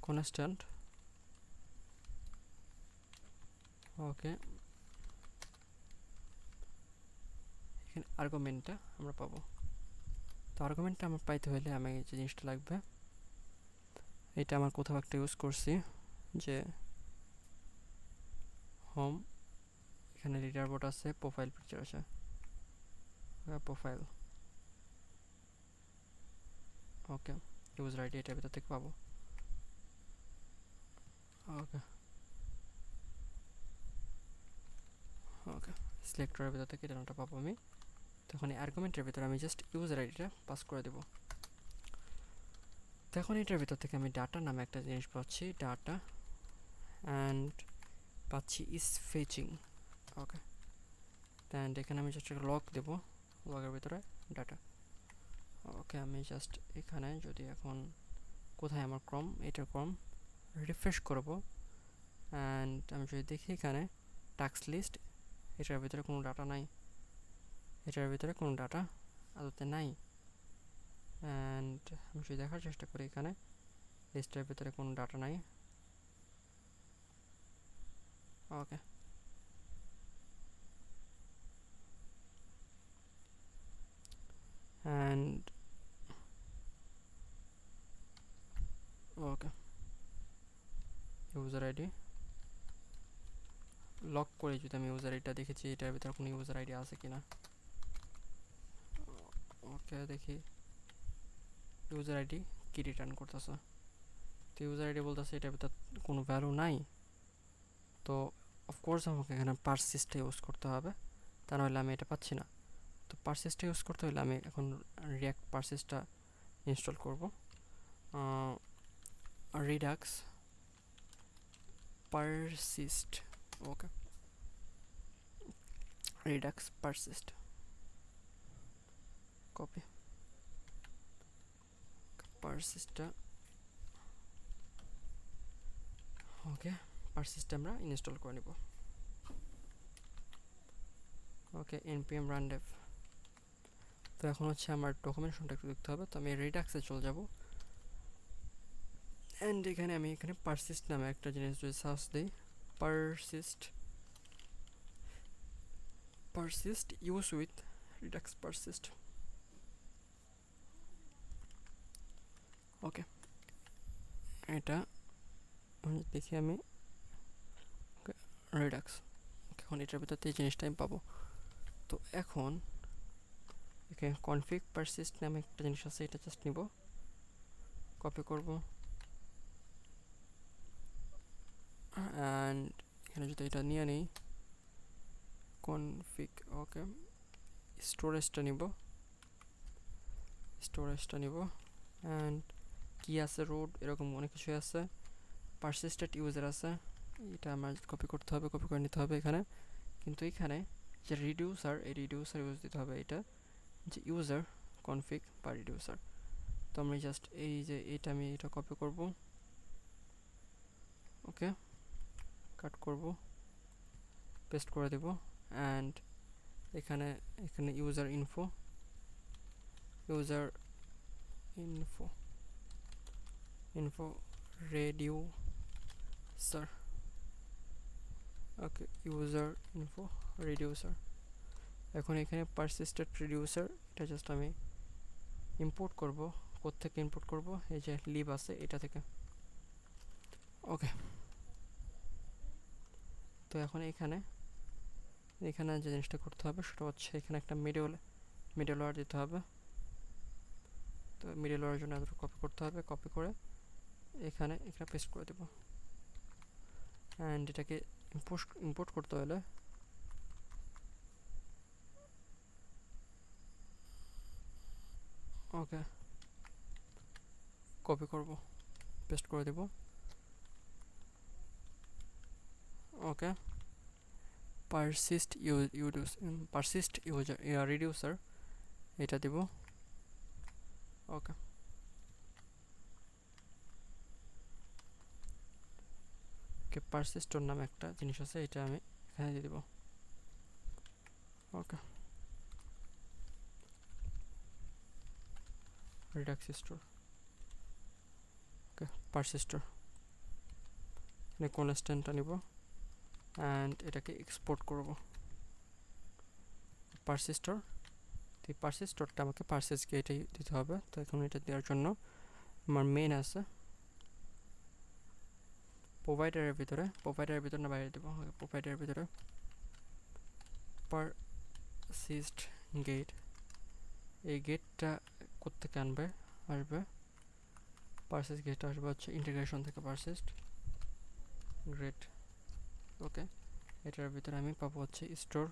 কনস্ট্যান্ট। ওকে, এখানে আর্গুমেন্টটা আমরা পাবো। তো আর্গুমেন্টটা আমার পাইতে হলে আমি যে জিনিসটা লাগবে, এটা আমার কোথাও একটা ইউজ করছি, যে হোম, এখানে লিডার বোর্ড আছে, প্রোফাইল পিকচার আছে, প্রোফাইল। ওকে, ইউজার আইডি এটার ভিতর থেকে পাবো। ওকে ওকে, সিলেক্টরের ভিতর থেকে ডাটাটা পাবো আমি। তখন এই আর্গুমেন্টের ভিতরে আমি জাস্ট ইউজার আইডিটা পাস করে দেবো। তখন এটার ভিতর থেকে আমি ডাটা নামে একটা জিনিস পাচ্ছি, ডাটা। অ্যান্ড পাচ্ছি ইজ ফেচিং। ওকে, অ্যান্ড এখানে আমি জাস্ট একটা লগ দেবো, লগের ভিতরে ডাটা। ওকে, আমি জাস্ট এখানে যদি এখন কোথায় আমার ক্রম, এটার ক্রম রিফ্রেশ করবো। অ্যান্ড আমি যদি দেখি এখানে টাস্ক লিস্ট, এটার ভিতরে কোনো ডাটা নাই, এটার ভিতরে কোনো ডাটা আদতে নাই। অ্যান্ড আমি যদি দেখার চেষ্টা করি, এখানে লিস্টের ভিতরে কোনো ডাটা নাই। Okay, and okay, user ID lock করে যদি আমি ইউজার আইডিটা দেখেছি এটার ভিতরে কোনো ইউজার আইডি আছে কিনা। ওকে, দেখি ইউজার আইডি কি রিটার্ন করতেছে। তো ইউজার আইডি বলতেছে এটার ভিতর কোনো ভ্যালু নাই। তো অফকোর্স আমাকে এখানে পারসিস্টটা ইউজ করতে হবে, তা নাহলে আমি এটা পাচ্ছি না। তো পারসিস্টটা ইউজ করতে হলে আমি এখন রিয়াক্ট পারসিস্টটা ইনস্টল করব। Redux persist. Okay, Redux persist, copy, পারসিস্টটা। ওকে, পারসিস্ট আমরা ইনস্টল করে নিব। ওকে, npm run dev। তো এখন হচ্ছে আমার ডকুমেন্টেশনটা একটু দেখতে হবে। তো আমি রিডাক্সে চলে যাব। অ্যান্ড এখানে আমি এখানে পারসিস্ট নামে একটা জিনিস যদি সার্চ দিই, persist, persist use with Redux persist. Okay, এটা দেখি আমি রিডাক্স। এখন এটার ভিতরে এই জিনিসটা আমি পাবো। তো এখন এখানে কনফিগ পারসিস্ট নামে একটা জিনিস আছে, এটা জাস্ট নিব, কপি করব। অ্যান্ড এখানে যদি এটা নিয়ে নিই কনফিগ, ওকে, স্টোরেজটা নিব, অ্যান্ড কি আছে রুট, এরকম অনেক কিছু আছে। পারসিস্টেড ইউজার আছে, এটা আমার কপি করতে হবে, কপি করে নিতে হবে এখানে। কিন্তু এখানে যে রিডিউসার, এই রিডিউসার ইউজ দিতে হবে, এটা যে ইউজার কনফিগ বা রিডিউসার। তো আমি জাস্ট এই যে এটা আমি এটা কপি করব, ওকে, কাট করব, পেস্ট করে দেব। অ্যান্ড এখানে এখানে user info info info reducer, okay, user info reducer. এখন এখানে পারসিস্টেড রিডিউসার, এটা জাস্ট আমি ইম্পোর্ট করব। কোত্থেকে ইম্পোর্ট করব? এই যে লিব আছে এটা থেকে, ওকে। তো এখন এখানে এখানে যে জিনিসটা করতে হবে সেটা হচ্ছে এখানে একটা মিডলওয়্যার দিতে হবে। তো মিডলওয়্যারের জন্য এতটুকু কপি করতে হবে, কপি করে এখানে এখানে পেস্ট করে দেব। অ্যান্ড এটাকে ইম্পোর্ট করতে হলে ওকে কপি করব, পেস্ট করে দেব, ওকে। পারসিস্ট ইউজার রিডিউসার এটা দেব, ওকে। ওকে, পারসিস্টর নামে একটা জিনিস আছে, এটা আমি এখানে দিয়ে দেব, ওকে। রিডাক্স স্টোর, ওকে, পারসিস্টর, এখানে কনস্ট্যান্টটা নিব অ্যান্ড এটাকে এক্সপোর্ট করব পারসিস্টর। তো এই পারসিস্টরটা আমাকে পারসেসকে এটাই দিতে হবে। তো এখন এটা দেওয়ার জন্য আমার মেন আছে প্রোভাইডারের ভিতরে না বাইরে দেবো, প্রোভাইডারের ভিতরে পারসিস্ট গেট। এই গেটটা কোত্থেকে আসবে পারসিস্ট গেটটা আসবে হচ্ছে ইন্টিগ্রেশন থেকে, পারসিস্ট গ্রেট, ওকে। এটার ভিতরে আমি পাবো হচ্ছে স্টোর,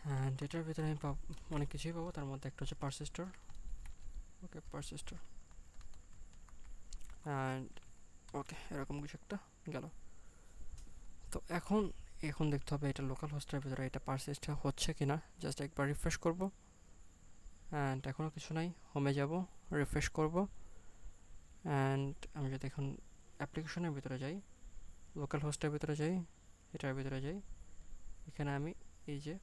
অ্যান্ড এটার ভিতরে আমি পাবো অনেক কিছুই পাবো, তার মধ্যে একটা হচ্ছে পারসিস্টর, ওকে, পারসিস্টর অ্যান্ড ওকে, এরকম কিছু একটা গেল। তো এখন এখন দেখতে হবে এটা লোকাল হোস্টের ভিতরে এটা পারসিস্ট হচ্ছে কিনা। জাস্ট একবার রিফ্রেশ করব অ্যান্ড এখনও কিছু নাই। হোমে যাব, রিফ্রেশ করব অ্যান্ড আমি যদি এখন অ্যাপ্লিকেশনের ভিতরে যাই, লোকাল হোস্টের ভিতরে যাই, এটার ভিতরে যাই, এখানে আমি এই যে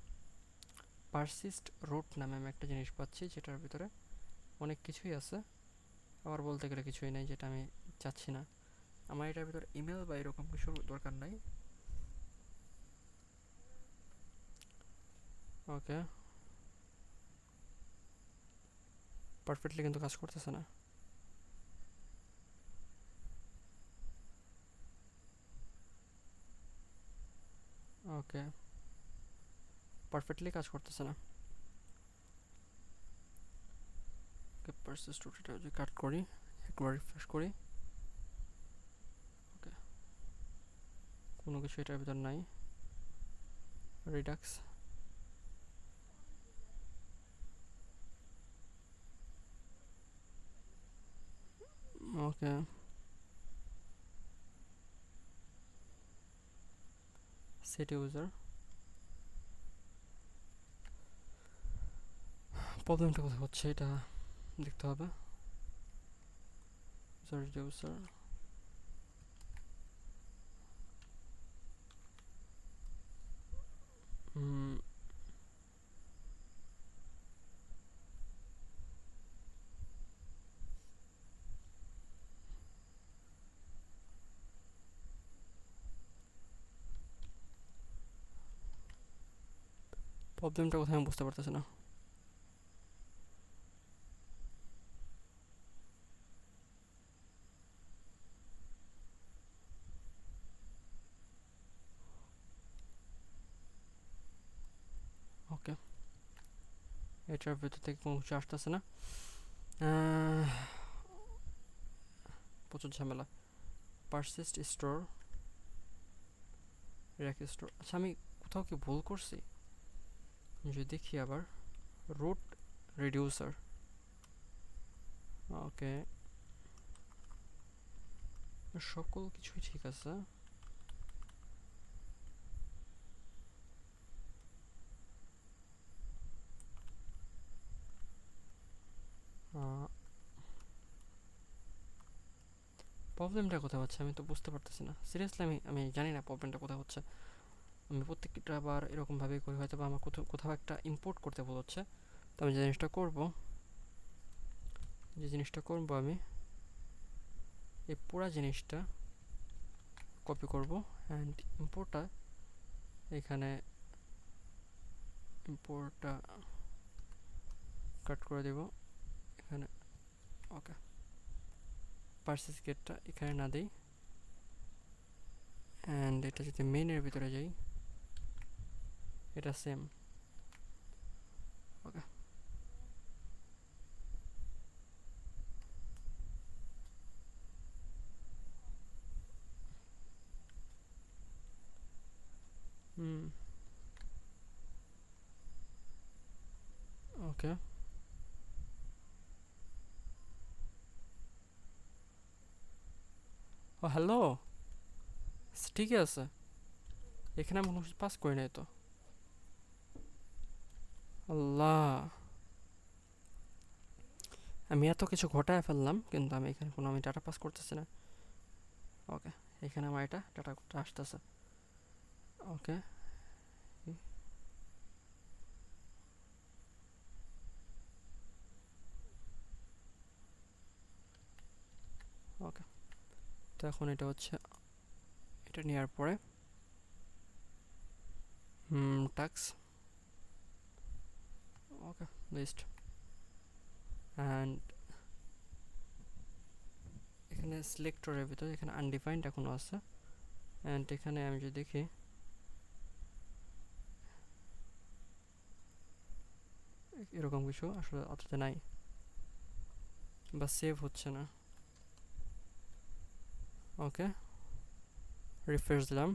পারসিস্ট রুট নামে আমি একটা জিনিস পাচ্ছি, যেটার ভিতরে অনেক কিছুই আছে, আবার বলতে গেলে কিছুই নাই, যেটা আমি চাচ্ছি না। আমার এটার ভিতরে ইমেল বা এরকম কিছু দরকার নাই, ওকে। পারফেক্টলি কিন্তু কাজ করতেছে না, ওকে, পারফেক্টলি কাজ করতেছে না। ওকে, পারসিস্ট রুটটা যদি কাট করি, একবার রিফ্রেশ করি, ওকে, কোনো কিছু এটার ভিতর নাই। রিডাক্স, ওকে, সেট ইউজার। প্রবলেমটা কোথায় হচ্ছে এটা দেখতে হবে। ইউজার প্রবলেমটা কোথায় আমি বুঝতে পারতেছি না। ওকে, এটার ভিতর থেকে কোনো কিছু আসতেছে না, প্রচুর ঝামেলা। পারসিস্ট স্টোর, র্যাক স্টোর, আচ্ছা আমি কোথাও কি ভুল করছি? যদি দেখি আবার, রুট রিডিউসার, ওকে, সকল কিছুই ঠিক আছে। প্রবলেমটা কোথায় হচ্ছে আমি তো বুঝতে পারতেছি না, সিরিয়াসলি আমি আমি জানি না প্রবলেমটা কোথায় হচ্ছে। আমি প্রত্যেকটা বার এরকমভাবেই করি, হয়তো বা আমার কোথাও কোথাও একটা ইম্পোর্ট করতে ভুল হচ্ছে। তো আমি যে জিনিসটা করবো আমি এই পুরা জিনিসটা কপি করব অ্যান্ড এখানে ইম্পোর্টটা কাট করে দেব এখানে। ওকে, পার্সেস গেটটা এখানে না দিই, অ্যান্ড এটা যদি মেইনের ভিতরে যাই এটা সেম। ওকে, হুম, ওকে। ও হ্যালো, ঠিকই আছে। এখানে আমি কোনো পাস করি নাই তো। আল্লাহ, আমি এত কিছু ঘটায় ফেললাম কিন্তু আমি এখানে কোনো আমি ডাটা পাস করতেছি না। ওকে, এখানে আমার এটা ডাটাটা আসতেছে। ওকে, ওকে। তো এখন এটা হচ্ছে, এটা নেওয়ার পরে টাক্স, ওকে, লিস্ট, অ্যান্ড এখানে সিলেক্টরের ভিতরে এখানে আনডিফাইন্ড এখনও আছে। অ্যান্ড এখানে আমি যদি দেখি এরকম কিছু আসলে অতটা নাই বা সেভ হচ্ছে না। ওকে, রিফ্রেশ দিলাম।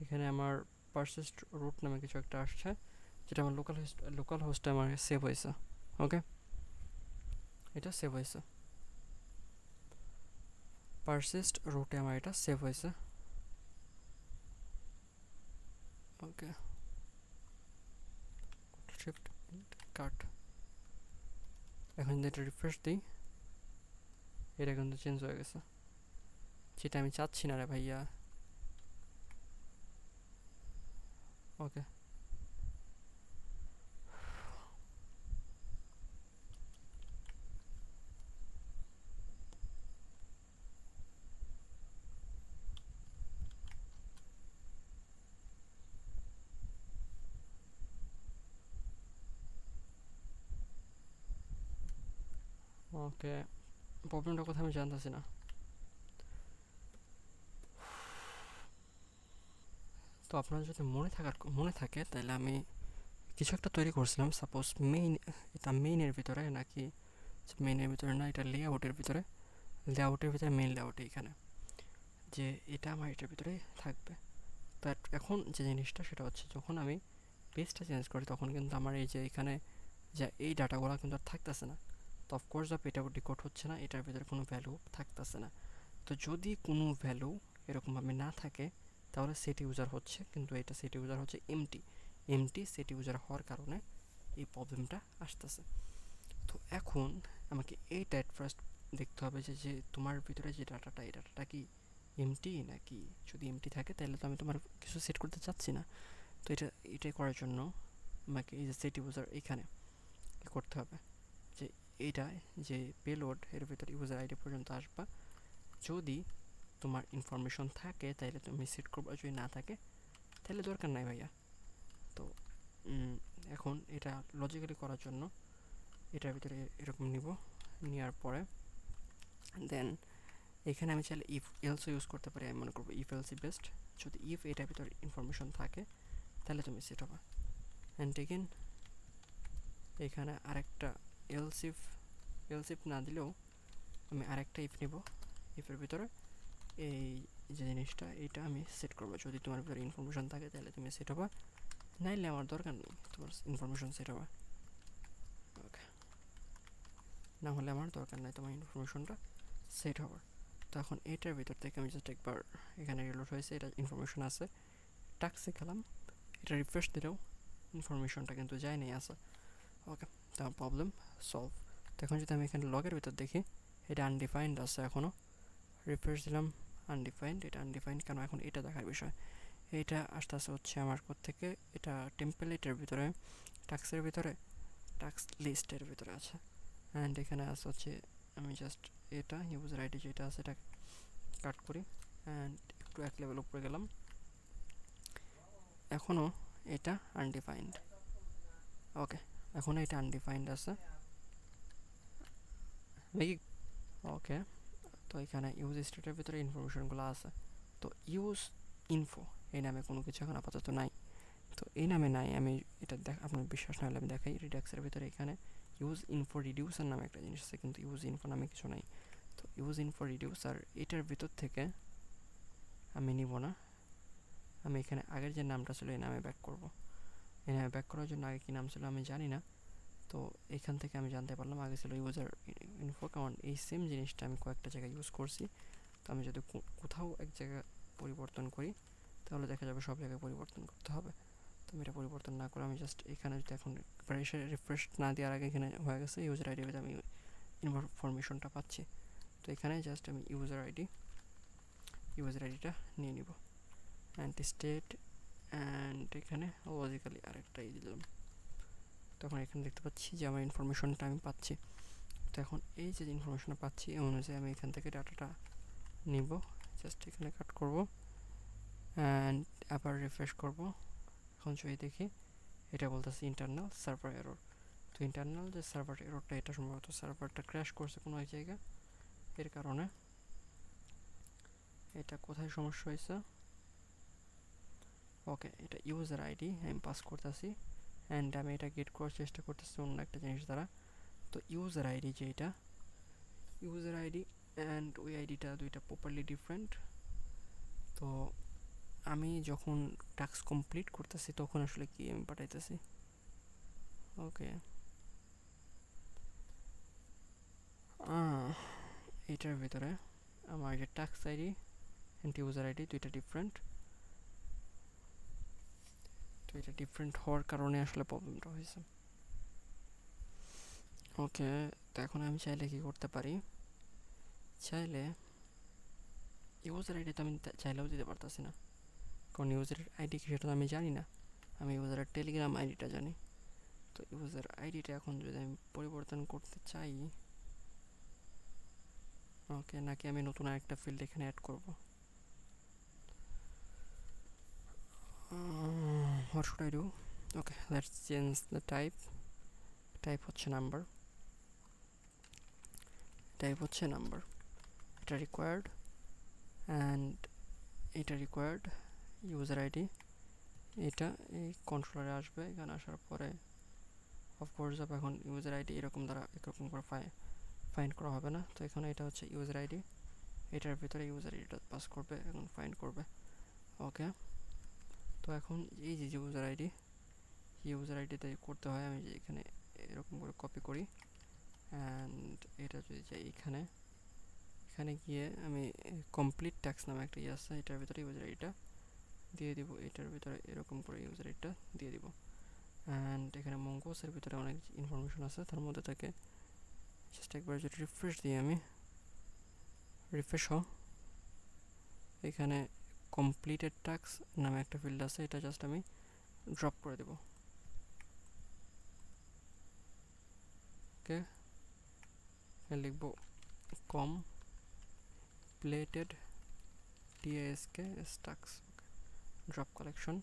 এখানে আমার পারসিস্ট রুট নামে কিছু একটা আসছে, যেটা আমার লোকাল হোস্টে আমার সেভ হয়েছে। ওকে, এটা সেভ হয়েছে, পারসিস্ট রুটে আমার এটা সেভ হয়েছে। ওকে, শিফট কাট। এখন যদি এটা রিফ্রেশ দিই এটা কিন্তু চেঞ্জ হয়ে গেছে, যেটা আমি চাচ্ছি না রে ভাইয়া। ওকে, ওকে, প্রবলেমটা কোথায় আমি জানতেছি না। তো আপনার যদি মনে থাকে তাহলে আমি কিছু একটা তৈরি করছিলাম, সাপোজ মেইন, এটা মেইনের ভিতরে নাকি মেইনের ভিতরে না, এটা লেআউটের ভিতরে মেইন লেআউটে এখানে, যে এটা আমার এটার ভিতরে থাকবে। বাট এখন যে জিনিসটা সেটা হচ্ছে যখন আমি পেজটা চেঞ্জ করি তখন কিন্তু আমার এই যে এখানে যে এই ডাটাগুলো কিন্তু আর থাকতেছে না। তো অফকোর্স দ্য এটা ডিকোড হচ্ছে না, এটার ভিতরে কোনো ভ্যালু থাকতেছে না। তো যদি কোনো ভ্যালু এরকমভাবে না থাকে তাহলে সেট ইউজার হচ্ছে, কিন্তু এটা সেট ইউজার হচ্ছে এমটি সেট ইউজার হওয়ার কারণে এই প্রবলেমটা আসতেছে। তো এখন আমাকে এইটা অ্যাট ফার্স্ট দেখতে হবে যে যে তোমার ভিতরে যে ডাটাটা এই ডাটাটা কি এমটি নাকি। যদি এমটি থাকে তাহলে তো আমি তোমার কিছু সেট করতে চাচ্ছি না। তো এটাই করার জন্য আমাকে এই যে সেট ইউজার এখানে কি করতে হবে, যে এইটা যে পেলোড এর ভিতরে ইউজার আইডি পর্যন্ত আসবা। যদি তোমার ইনফরমেশন থাকে তাহলে তুমি সেট করবা, যদি না থাকে তাহলে দরকার নাই ভাইয়া। তো এখন এটা লজিক্যালি করার জন্য এটার ভিতরে এরকম নিব, নেওয়ার পরে দেন এখানে আমি চাইলে ইফ এলসও ইউজ করতে পারি। আমি মনে করবো ইফ এলসি বেস্ট। যদি ইফ এটার ভিতরে ইনফরমেশন থাকে তাহলে তুমি সেট হবে। অ্যান্ড এগেন এখানে আরেকটা এলসিফ, এলসিফ না দিলেও আমি আরেকটা ইফ নিব, ইফের ভিতরে এই যে জিনিসটা এটা আমি সেট করবো। যদি তোমার ভিতরে ইনফরমেশন থাকে তাহলে তুমি সেট হবে, নাইলে আমার দরকার নেই তোমার ইনফরমেশন সেট হবে। ওকে, না হলে আমার দরকার নাই তোমার ইনফরমেশনটা সেট হবে। তো এখন এটার ভিতর থেকে আমি জাস্ট একবার এখানে রিলোড হয়েছে, এটা ইনফরমেশন আছে, টাক্সে গেলাম, এটা রিফ্রেশ দিলেও ইনফরমেশনটা কিন্তু যায়নি আছে। ওকে, তার প্রবলেম সলভ। তো এখন যদি আমি এখানে লগের ভিতর দেখি, এটা আনডিফাইন্ড আছে এখনও, রিফ্রেশ দিলাম, আনডিফাইন্ড। এটা আনডিফাইন্ড কেন, এখন এটা দেখার বিষয়। এইটা আস্তে আস্তে হচ্ছে আমার থেকে, এটা টেম্পলেটের ভিতরে, টাক্সের ভিতরে, টাক্স লিস্টের ভিতরে আছে। অ্যান্ড এখানে আছে হচ্ছে, আমি জাস্ট এটা ইউজার আইডি যেটা আছে এটা কাট করি, অ্যান্ড একটু এক লেভেল উপরে গেলাম, এখনও এটা আনডিফাইন্ড। ওকে, এখনও এটা আনডিফাইন্ড আছে। ওকে, তো এখানে ইউজ স্টেটের ভিতরে ইনফরমেশনগুলো আছে। তো ইউজ ইনফো এই নামে কোনো কিছু এখন আপাতত নাই। তো এই নামে নাই, আমি এটা আপনার বিশ্বাস না হলে আমি দেখাই। রিডাক্সের ভিতরে এখানে ইউজ ইনফো রিডিউসার নামে একটা জিনিস আছে, কিন্তু ইউজ ইনফো নামে কিছু নাই। তো ইউজ ইনফো রিডিউসার এটার ভিতর থেকে আমি নিব না, আমি এখানে আগের যে নামটা ছিল এই নামে ব্যাক করব। এই নামে ব্যাক করার জন্য আগে কী নাম ছিল আমি জানি না। তো এখান থেকে আমি জানতে পারলাম আগে ছিল ইউজার ইনফো, কারণ এই সেম জিনিসটা আমি কয়েকটা জায়গায় ইউজ করছি। তো আমি যদি কোথাও এক জায়গায় পরিবর্তন করি তাহলে দেখা যাবে সব জায়গায় পরিবর্তন করতে হবে। তো আমি এটা পরিবর্তন না করে আমি জাস্ট এখানে যদি এখন এসে রিফ্রেশ না দেওয়ার আগে এখানে হয়ে গেছে ইউজার আইডি, আমি ইনফরমেশনটা পাচ্ছি। তো এখানে জাস্ট আমি ইউজার আইডিটা নিয়ে নিব, অ্যান্ড স্টেট, অ্যান্ড এখানে লজিক্যালি আরেকটা দিলাম। তখন এখানে দেখতে পাচ্ছি যে আমার ইনফরমেশনটা আমি পাচ্ছি। তো এখন এই যে ইনফরমেশনটা পাচ্ছি এই অনুযায়ী আমি এখান থেকে ডাটাটা নিব, জাস্ট এখানে কাট করব, অ্যান্ড আবার রিফ্রেশ করব। এখন যদি দেখি এটা বলতেছে ইন্টারনাল সার্ভার এরর। তো ইন্টারনাল যে সার্ভার এররটা, এটা সম্ভবত সার্ভারটা ক্র্যাশ করছে কোনো এক জায়গায়, এর কারণে। এটা কোথায় সমস্যা হয়েছে? ওকে, এটা ইউজার আইডি আমি পাস করতেছি, অ্যান্ড আমি এটা গেট করার চেষ্টা করতেছি অন্য একটা জিনিস দ্বারা। তো ইউজার আইডি যেটা, ইউজার আইডি অ্যান্ড ওই আইডিটা দুইটা প্রপারলি ডিফারেন্ট। তো আমি যখন টাস্ক কমপ্লিট করতেছি তখন আসলে কি আমি পাঠাইতেছি। ওকে, এটার ভিতরে আমার যে task ID and user ID দুইটা ডিফারেন্ট। তো এটা ডিফারেন্ট হওয়ার কারণে আসলে প্রবলেমটা হয়েছে। ওকে, তো এখন আমি চাইলে কি করতে পারি, চাইলে ইউজার আইডি তো আমি চাইলেও দিতে পারতেছি না, কারণ ইউজার আইডি কি সেটা তো আমি জানি না, আমি ইউজারের টেলিগ্রাম আইডিটা জানি। তো ইউজার আইডিটা এখন যদি আমি পরিবর্তন করতে চাই, ওকে, নাকি আমি নতুন আরেকটা ফিল্ড এখানে অ্যাড করব? what should I do? Okay, let's change the type হচ্ছে নাম্বার, এটা রিকোয়ার্ড, অ্যান্ড এটা রিকোয়ার্ড ইউজার আইডি, এটা এই কন্ট্রোলারে আসবে, এখানে আসার পরে অফকোর্স যাবে। এখন ইউজার আইডি এরকম করে ফাইন্ড করা হবে না। তো এখানে এটা হচ্ছে ইউজার আইডি, এটার ভিতরে ইউজার আইডিটা পাস করবে, এখন ফাইন্ড করবে। ওকে, তো এখন এই যে ইউজার আইডিতে করতে হয়, আমি এখানে এরকম করে কপি করি, অ্যান্ড এটা যদি যাই এখানে গিয়ে আমি কমপ্লিট ট্যাক্স নামে একটা আছে, এটার ভিতরে ইউজার আইডিটা দিয়ে দিব, এটার ভিতরে এরকম করে ইউজার আইডিটা দিয়ে দিব। অ্যান্ড এখানে মঙ্গোসের ভিতরে অনেক ইনফরমেশন আছে, তার মধ্যে থেকে জাস্ট একবার যদি রিফ্রেশ দিই আমি, রিফ্রেশ এখানে কমপ্লিটেড টাস্ক নামে একটা ফিল্ড আছে, এটা জাস্ট আমি ড্রপ করে দেব। ওকে, লিখব completed task, drop collection,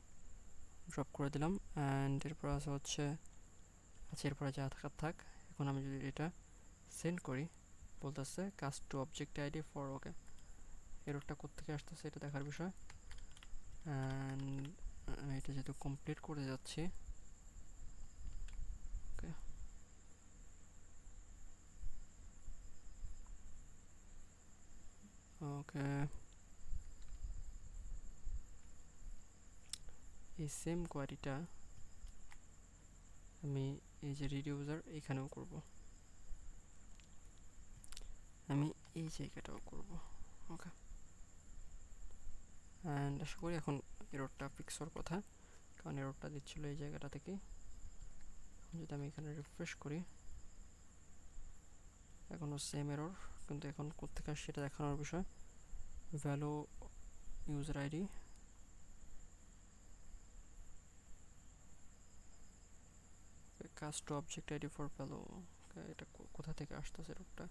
drop করে দিলাম। অ্যান্ড এরপর আছে হচ্ছে, আচ্ছা এরপরে যা থাকার থাক। এখন আমি যদি এটা সেন্ড করি, বলতেছে cast to object ID for, okay, এররটা কোত্থেকে আসতেছে এটা দেখার বিষয়। অ্যান্ড আমি এটা যেহেতু কমপ্লিট করে যাচ্ছি, ওকে, ওকে, এই সেম কোয়ারিটা আমি এই যে রিডিউসার এখানেও করব। আমি এই জায়গাটাও করব। ওকে, অ্যান্ড আশা করি এখন এররটা ফিক্স হওয়ার কথা, কারণ এররটা দিচ্ছিল এই জায়গাটা থেকে। যদি আমি এখানে রিফ্রেশ করি, এখনও সেম এরর, কিন্তু এখন কোথেকে আসছে সেটা দেখানোর বিষয়। Value user ID, cast object ID for value. এটা কোথা থেকে আসতেছে এররটা?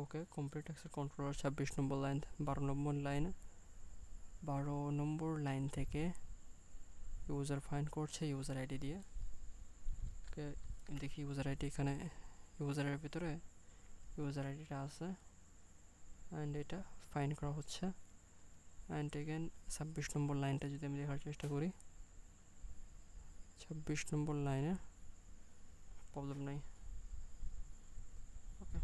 ওকে, কমপ্লিট অ্যাক্সেস কন্ট্রোলার 26 নম্বর লাইন, 12 নম্বর লাইন থেকে ইউজার ফাইন্ড করছে ইউজার আইডি দিয়ে। ওকে, দেখি ইউজার আইডি এখানে, ইউজারের ভিতরে ইউজার আইডিটা আছে, অ্যান্ড এটা ফাইন্ড করা হচ্ছে। অ্যান্ড এগেন 26 নম্বর লাইনটা যদি আমি দেখার চেষ্টা করি, 26 নম্বর লাইনে প্রবলেম নাই। ওকে,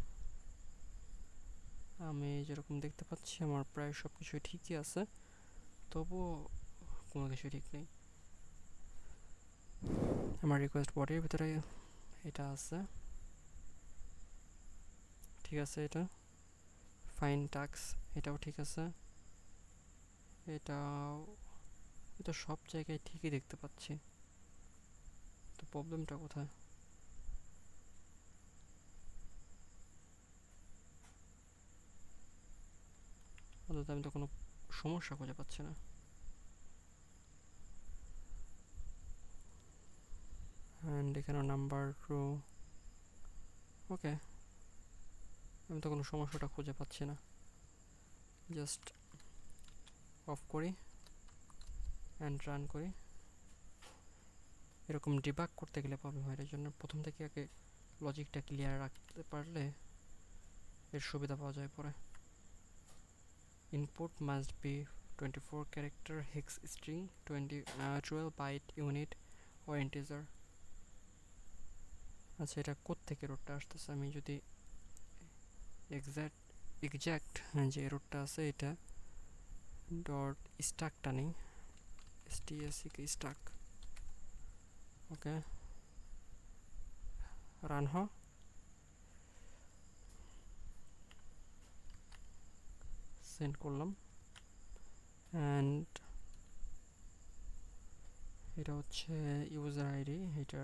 আমি যেরকম দেখতে পাচ্ছি আমার প্রায় সব কিছুই ঠিকই আছে, তবুও কোনো কিছু ঠিক নেই। আমার রিকোয়েস্ট বডির ভিতরে এটা আছে, ঠিক আছে। এটা ফাইন টাক্স, এটাও ঠিক আছে। এটাও, এটা সব জায়গায় ঠিকই দেখতে পাচ্ছি, তো প্রবলেমটা কোথায়? অন্তত আমি তো কোনো সমস্যা খুঁজে পাচ্ছি না। অ্যান্ড এখানে নাম্বার টু। ওকে, আমি তো কোনো সমস্যাটা খুঁজে পাচ্ছি না। জাস্ট অফ করি অ্যান্ড রান করি। এরকম ডিবাগ করতে গেলে প্রবলেম হয়, এর জন্য প্রথম থেকে আগে লজিকটা ক্লিয়ার রাখতে পারলে এর সুবিধা পাওয়া যায় পরে। Input must be 24 character hex string, 12 byte unit ও ইন্টিজার। আচ্ছা, এটা কোত্থেকে এররটা আসতেছে? আমি যদি এক্স্যাক্ট যে এররটা আছে এটা ডট স্টাকটা নেই, STSC স্টাক। ওকে, রান হ, সেন্ড করলাম। অ্যান্ড এটা হচ্ছে ইউজার আইডি, এটা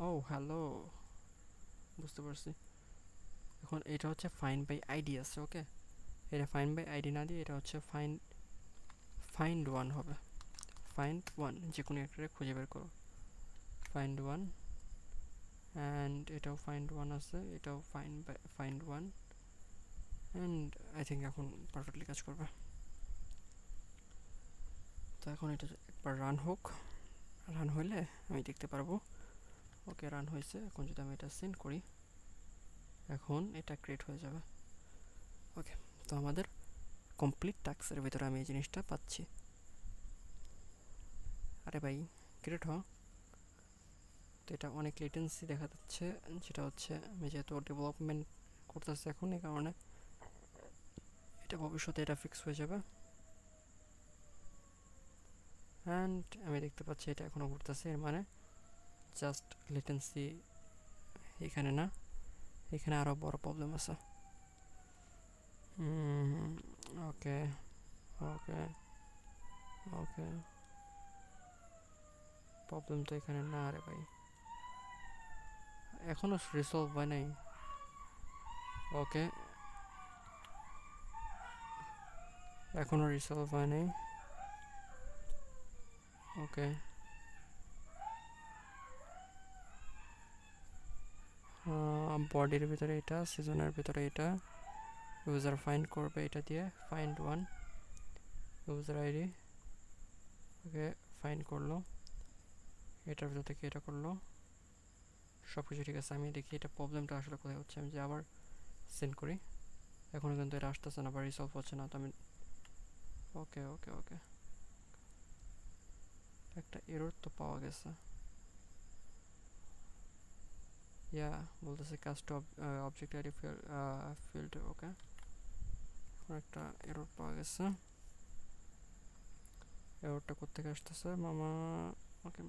ও হ্যালো, বুঝতে পারছি। এখন এটা হচ্ছে ফাইন্ড বাই আইডি আছে। ওকে, এটা ফাইন্ড বাই আইডি না দিয়ে এটা হচ্ছে ফাইন্ড ওয়ান হবে। ফাইন্ড ওয়ান, যে কোনো একটা খুঁজে বের করো। ফাইন্ড ওয়ান, অ্যান্ড এটাও ফাইন্ড ওয়ান আছে, এটাও find one. And I think এখন পারফেক্টলি কাজ করবে। তো এখন এটা একবার রান হোক, রান হইলে আমি দেখতে পারবো। ওকে, রান হয়েছে। এখন যদি আমি এটা সেন্ড করি, এখন এটা ক্রিয়েট হয়ে যাবে। ওকে, তো আমাদের কমপ্লিট টাস্কের ভিতরে আমি এই জিনিসটা পাচ্ছি। আরে ভাই, ক্রিয়েট হ। তো এটা অনেক লেটেন্সি দেখা যাচ্ছে, যেটা হচ্ছে আমি যেহেতু ডেভেলপমেন্ট করতেছি এখন, এই কারণে এটা ভবিষ্যতে এটা ফিক্স হয়ে যাবে। অ্যান্ড আমি দেখতে পাচ্ছি এটা এখনও ঘুরতেছে, এর মানে জাস্ট লেটেন্সি এখানে না, এখানে আরও বড় প্রবলেম আছে। ওকে ওকে ওকে, প্রবলেম তো এখানে না। আরে ভাই, এখনও রিসলভ হয় নাই। ওকে, এখনও রিসলভ হয় নাই। ওকে, বডির ভিতরে এটা, সিজনের ভিতরে এটা, ইউজার ফাইন্ড করবে এটা দিয়ে ফাইন্ড ওয়ান, ইউজার আইডি। ওকে, ফাইন্ড করলো, এটার ভিতর থেকে এটা করলো, সব কিছু ঠিক আছে। আমি দেখি এটা প্রবলেমটা আসলে কোথায় হচ্ছে। আমি যে আবার সেন্ড করি, এখনও কিন্তু এটা আসতেছে না বা রিসলভ হচ্ছে না। তো আমি ওকে ওকে ওকে, একটা এরর তো পাওয়া গেছে। ইয়া, বলতেছে কাস্ট অবজেক্ট আইডি ফিল্ড। ওকে, এখন একটা এরর পাওয়া গেছে। এররটা কোত্থেকে আসতেছে মামা? ওকে,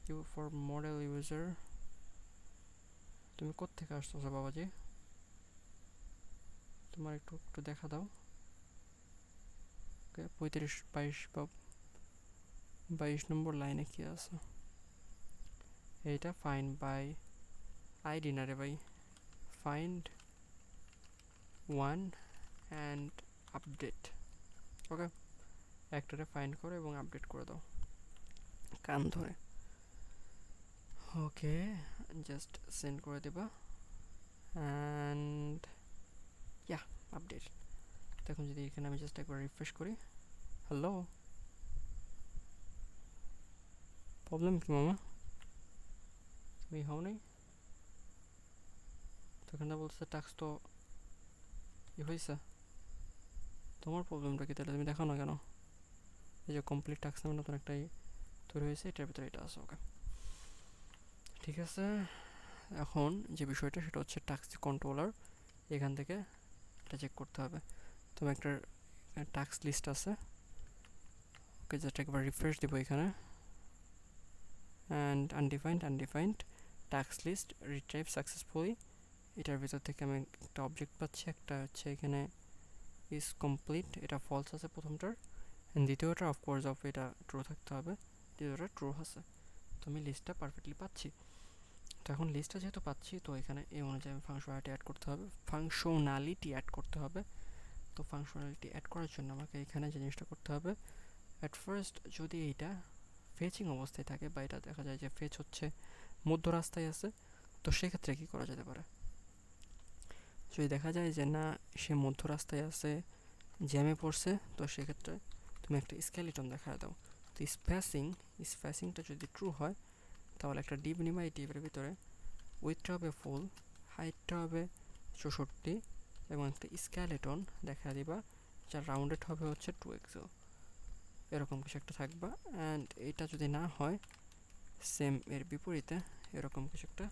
ইউ ফর মডেল ইউজার, তুমি কোত্থেকে আসতেছো বাবাজি? তোমার একটু একটু দেখা দাও। ওকে, 35 22 বা 22 নম্বর লাইনে কি আছে? এইটা ফাইন্ড বাই আইডি না রে ভাই, find one and update. Okay, একটারে ফাইন্ড করো এবং আপডেট করে দাও কান ধরে। ওকে, জাস্ট সেন্ড করে দেবা অ্যান্ড ইয়া, আপডেট। দেখুন যদি এখানে আমি জাস্ট একবার রিফ্রেশ করি, হ্যালো, প্রবলেম কি মামা? তুমি হও নাই তো? এখানে বলছে টাস্ক তো ই হয়েছে, তোমার প্রবলেমটা কি তাহলে? তুমি দেখো না কেন? এই যে কমপ্লিট টাস্ক নামে নতুন একটা তৈরি হয়েছে, এটার ভিতরে এটা আছে। ওকে, ঠিক আছে। এখন যে বিষয়টা সেটা হচ্ছে টাস্ক কন্ট্রোলার, এখান থেকে এটা চেক করতে হবে। তুমি একটা টাস্ক লিস্ট আছে, ওকে, জাস্ট একবার রিফ্রেশ দেবো এখানে, and undefined task list retrieve successfully. এটার ভিতর থেকে আমি একটা অবজেক্ট পাচ্ছি, একটা হচ্ছে এখানে ইজ কমপ্লিট, এটা ফলস আছে প্রথমটার, অ্যান্ড দ্বিতীয়টা অফকোর্স অফ এটা ট্রু থাকতে হবে, দ্বিতীয়টা ট্রু আছে। তো আমি লিস্টটা পারফেক্টলি পাচ্ছি। তো এখন লিস্টটা যেহেতু পাচ্ছি, তো এখানে এই অনুযায়ী আমি ফাংশনালিটি অ্যাড করতে হবে। তো ফাংশনালিটি অ্যাড করার জন্য আমাকে এখানে যে জিনিসটা করতে হবে, অ্যাট ফার্স্ট যদি এইটা ফেচিং অবস্থায় থাকে বা এটা দেখা যায় যে ফেচ হচ্ছে মধ্য রাস্তায় আছে, তো সেক্ষেত্রে কী করা যেতে পারে? যদি দেখা যায় যে না, সে মধ্য রাস্তায় আছে, জ্যামে পড়ছে, তো সেক্ষেত্রে তুমি একটা স্কেলিটন দেখা দাও। তো স্পেসিংটা যদি ট্রু হয়, তাহলে একটা ডিভ নিবা, এই ডিভের ভিতরে উইথটা হবে ফুল, হাইটটা হবে 64 এবং একটা স্কেলেটন দেখা দিবা, যার রাউন্ডেড হবে হচ্ছে 2 এক্সেল, এরকম কিছু একটা থাকবা। অ্যান্ড এটা যদি না হয়, সেম এর বিপরীতে এরকম কিছু একটা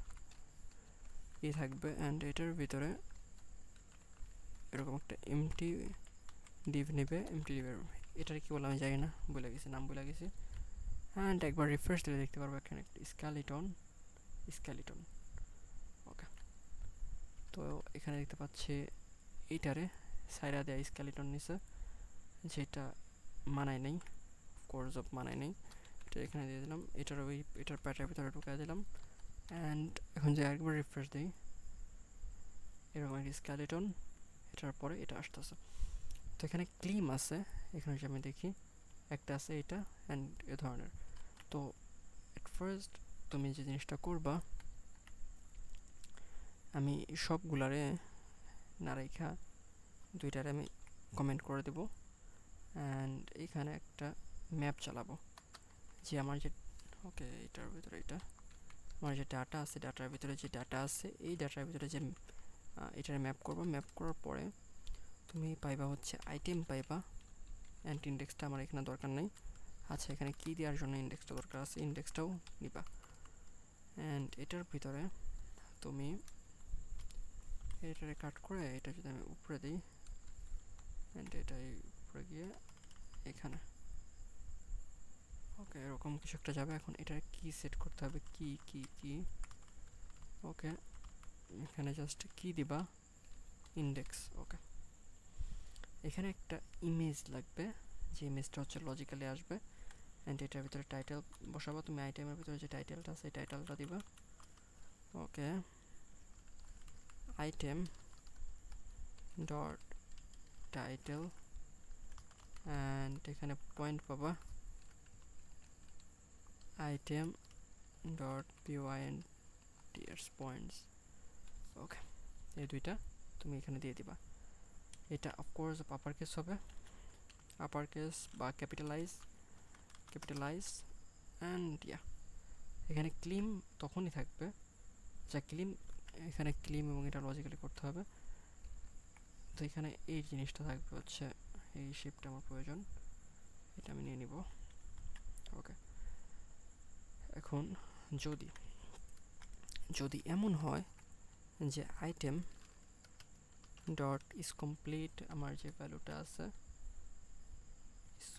থাকবে, অ্যান্ড এটার ভিতরে এরকম একটা এমটি ডিভ নেবে। এমটি ডিভের এটার কি বলে আমি জানি না, বলে গেছি, নাম বলে গেছি। অ্যান্ড একবার রিফ্রেশ দিলে দেখতে পারবো এখানে একটা স্কেলিটন। ওকে, তো এখানে দেখতে পাচ্ছি এইটারে সাইরা দেয়া স্কেলিটন নিছে, যেটা মানায় নেই, কোর্স অফ মানায় নেই, এটা এখানে দিয়ে দিলাম, এটার প্যাটার ভিতরে ঢুকাই দিলাম। অ্যান্ড এখন যে আরেকবার রিফ্রেশ দিই, এরকম একটা স্কেলিটন, এটার পরে এটা আসতেছে। তো এখানে ক্লিম আছে, এখানে যে আমি দেখি একটা আছে এটা, অ্যান্ড এ ধরনের। তো এট ফার্স্ট তুমি যে জিনিসটা করবা, আমি সবগুলারে না রেখা দুইটারে আমি কমেন্ট করে দেব, অ্যান্ড এইখানে একটা ম্যাপ চালাবো যে আমার যে, ওকে, এটার ভিতরে এটা আমার যে ডাটা আছে, ডাটার ভিতরে যে ডাটা আছে, এই ডাটার ভিতরে যে এটার ম্যাপ করবো। ম্যাপ করার পরে তুমি পাইবা হচ্ছে আইটেম পাইবা, অ্যান্ড ইন্ডেক্সটা আমার এখানে দরকার নেই। আচ্ছা, এখানে কী দেওয়ার জন্য ইন্ডেক্সটা দরকার আছে, ইন্ডেক্সটাও নিবা। অ্যান্ড এটার ভিতরে তুমি এটারে কাট করে এটা যদি আমি উপরে দিই, অ্যান্ড এটাই উপরে গিয়ে এখানে, ওকে, এরকম কিছু একটা যাবে। এখন এটার কি সেট করতে হবে, কি ওকে, এখানে জাস্ট কি দিবা, ইন্ডেক্স। ওকে, এখানে একটা ইমেজ লাগবে, যে ইমেজটা হচ্ছে লজিক্যালি আসবে, অ্যান্ড এটার ভিতরে টাইটেল বসাবো। তুমি আইটেমের ভিতরে যে টাইটেলটা আছে, টাইটেলটা দিবা। ওকে, আইটেম ডট টাইটেল, অ্যান্ড এখানে পয়েন্ট পাবা আইটেম ডট পয়েন্টস পয়েন্টস। ওকে, এই দুইটা তুমি এখানে দিয়ে দিবা। এটা অফকোর্স আপার কেস হবে, আপার কেস বা ক্যাপিটালাইজ অ্যান্ড ইয়া। এখানে ক্লিম তখনই থাকবে যা ক্লিম, এখানে ক্লিম এবং এটা লজিক্যালি করতে হবে। তো এখানে এই জিনিসটা থাকবে হচ্ছে, এই শেপটা আমার প্রয়োজন, এটা আমি নিয়ে নিব। ওকে, এখন যদি যদি এমন হয় যে আইটেম ডট ইজ কমপ্লিট, আমার যে ভ্যালুটা আছে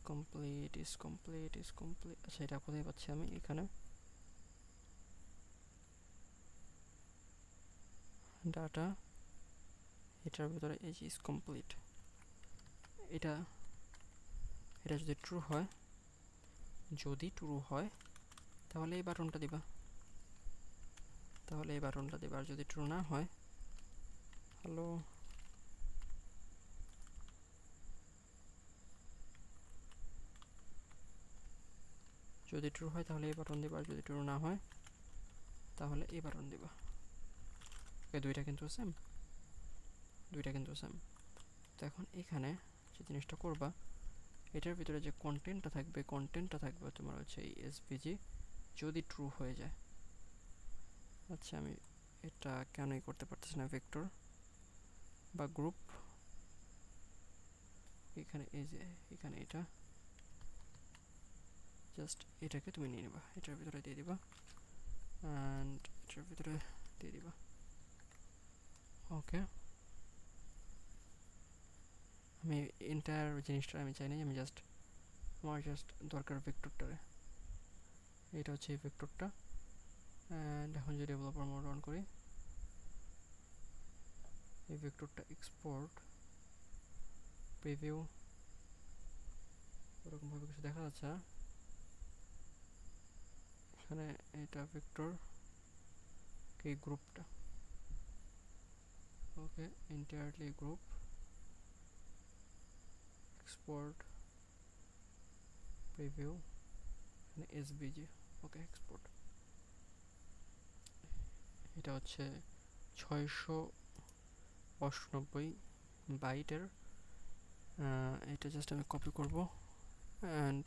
কমপ্লিট। আচ্ছা, এটা কোথায় পাচ্ছি আমি? এখানে ডাটা, এটার ভিতরে এই যে ইজ কমপ্লিট। এটা এটা যদি ট্রু হয়, তাহলে এই বাটনটা দিবা, আর যদি ট্রু না হয়, হ্যালো, যদি ট্রু হয় তাহলে এই বাটন দিবা, আর যদি ট্রু না হয় তাহলে এই বাটন দিবা। ওকে, দুইটা কিন্তু সেম। তো এখন এখানে যে জিনিসটা করবা, এটার ভিতরে যে কন্টেন্টটা থাকবে তোমার হচ্ছে এই এসভিজি যদি ট্রু হয়ে যায়। আচ্ছা, আমি এটা কেনই করতে পারতেছি না, ভেক্টর বা গ্রুপ, এখানে এই যে এখানে এটা জাস্ট এটাকে তুমি নিয়ে নিবা, এটার ভিতরে দিয়ে দিবা, অ্যান্ড এটার ভিতরে দিয়ে দিবা। ওকে, আমি এন্টায়ার জিনিসটা আমি চাই না, আমি আমার জাস্ট দরকার ভেক্টরটারে। এটা হচ্ছে এই ভেক্টরটা। অ্যান্ড এখন যদি ডেভেলপার মোড অন করি, এই ভেক্টরটা এক্সপোর্ট প্রিভিউ ওরকমভাবে কিছু দেখা যাচ্ছে না এখানে। এটা ভেক্টর এই গ্রুপটা, ওকে, এন্টায়ারলি গ্রুপ এক্সপোর্ট প্রিভিউ, এখানে এসভিজি, ওকে, এক্সপোর্ট। এটা হচ্ছে 698 বাইটের। এটা জাস্ট আমি কপি করব অ্যান্ড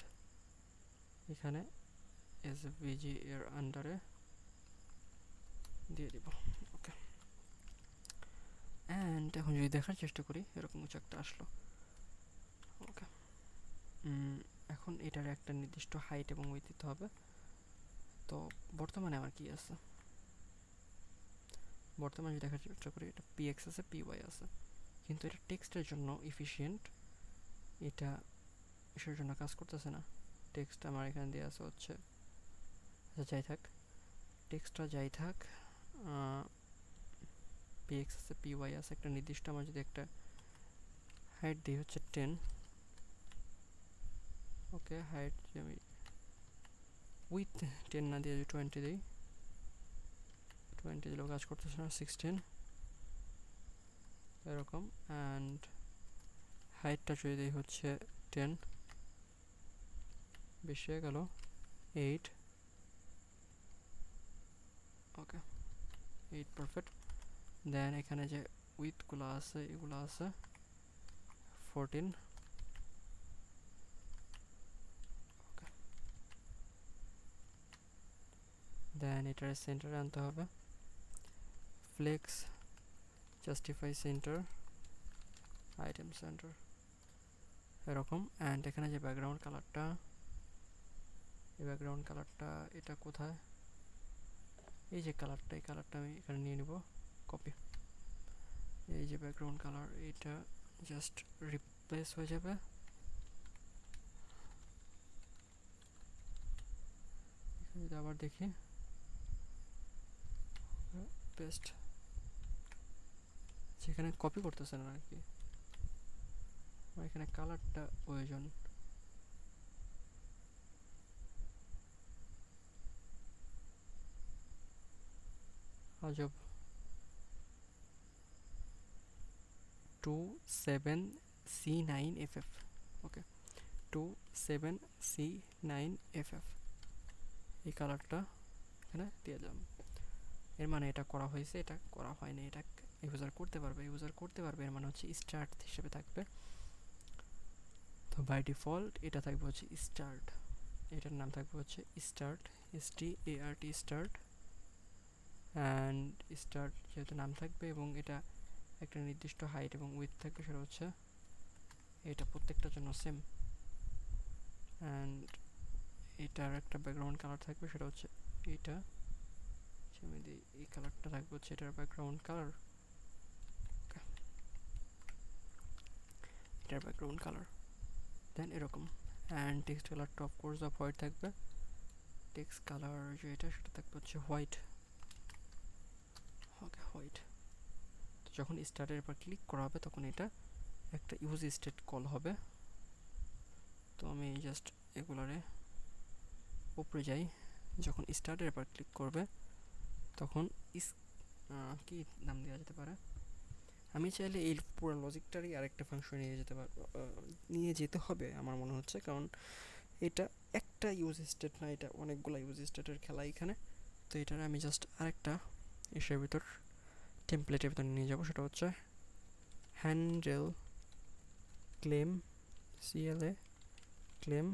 এখানে এসভিজি এর আন্ডারে দিয়ে দিব। ওকে, অ্যান্ড এখন যদি দেখার চেষ্টা করি, এরকম কিছু একটা আসলো। ওকে, এখন এটার একটা নির্দিষ্ট হাইট এবং উইথ দিতে হবে। তো বর্তমানে আমার কি আছে, বর্তমানে যদি দেখার চেষ্টা করি, এটা পিএক্স আছে, পিওয়াই আছে, কিন্তু এটা টেক্সটের জন্য এফিশিয়েন্ট, এটা এটার জন্য কাজ করতেছে না। টেক্সট আমার এখানে দেওয়া আছে হচ্ছে, আচ্ছা যাই থাক, পিএক্স আছে, পিওয়াই আছে, একটা নির্দিষ্ট আমার যদি একটা হাইট দিই হচ্ছে 10, ওকে, হাইট যদি আমি উইথ 10 না দিয়ে যদি 20 দিই, 20 দিলেও কাজ করতেছে না, 16 এরকম। অ্যান্ড হাইটটা যদি দিই হচ্ছে 10, বেশি হয়ে গেল 8, ওকে, 8 পারফেক্ট। দেন এখানে যে উইথগুলো আছে এগুলো আছে 14, ওকে। দেন এটার সেন্টারে আনতে হবে, flakes justify centre item centre এরকম। অ্যান্ড এখানে যে ব্যাকগ্রাউন্ড কালারটা, এই ব্যাকগ্রাউন্ড কালারটা এটা কোথায়, এই যে কালারটা, এই কালারটা আমি এখানে নিয়ে নিব, কপি। এই যে ব্যাকগ্রাউন্ড কালার, এটা জাস্ট রিপ্লেস হয়ে যাবে। যদি আবার দেখি, পেস্ট, সেখানে কপি করতেছে না আর কি, আমার এখানে কালারটা প্রয়োজন। আজব, 27C9FF, ওকে, 27C9FF, এই কালারটা এখানে দিয়ে দিলাম। এর মানে এটা করা হয়েছে, এটা করা হয়নি, এটা ইউজার করতে পারবে, এর মানে হচ্ছে স্টার্ট হিসেবে থাকবে। তো বাই ডিফল্ট এটা থাকবে হচ্ছে স্টার্ট, এটার নাম থাকবে হচ্ছে start, START start. And start যেহেতু নাম থাকবে এবং এটা একটা নির্দিষ্ট হাইট এবং উইথ থাকবে, সেটা হচ্ছে এটা প্রত্যেকটার জন্য সেম। অ্যান্ড এটার একটা ব্যাকগ্রাউন্ড কালার থাকবে, সেটা হচ্ছে এইটা, আমি দিই এই কালারটা থাকবে হচ্ছে এটার ব্যাকগ্রাউন্ড কালার, এটার ব্যাকগ্রাউন্ড কালার। দেন এরকম অ্যান্ড টেক্সট কালারটা অফকোর্স অফ হোয়াইট থাকবে। টেক্সট কালার যেটা সেটা থাকবে হচ্ছে হোয়াইট। ওকে, হোয়াইট। তো যখন স্টার্টের উপর ক্লিক করা হবে তখন এটা একটা ইউজ স্টেট কল হবে। তো আমি জাস্ট এগুলারে উপরে যাই, যখন স্টার্টের উপর ক্লিক করবে তখন কি নাম দেওয়া যেতে পারে, আমি চাইলে এই পুরো লজিকটারই আরেকটা ফাংশন নিয়ে যেতে হবে আমার মনে হচ্ছে, কারণ এটা একটা ইউজ স্টেট না, এটা অনেকগুলো ইউজ স্টেটের খেলা এখানে। তো এটার আমি জাস্ট আরেকটা এসের ভিতর টেমপ্লেটের ভিতর নিয়ে যাব, সেটা হচ্ছে handle claim CLA claim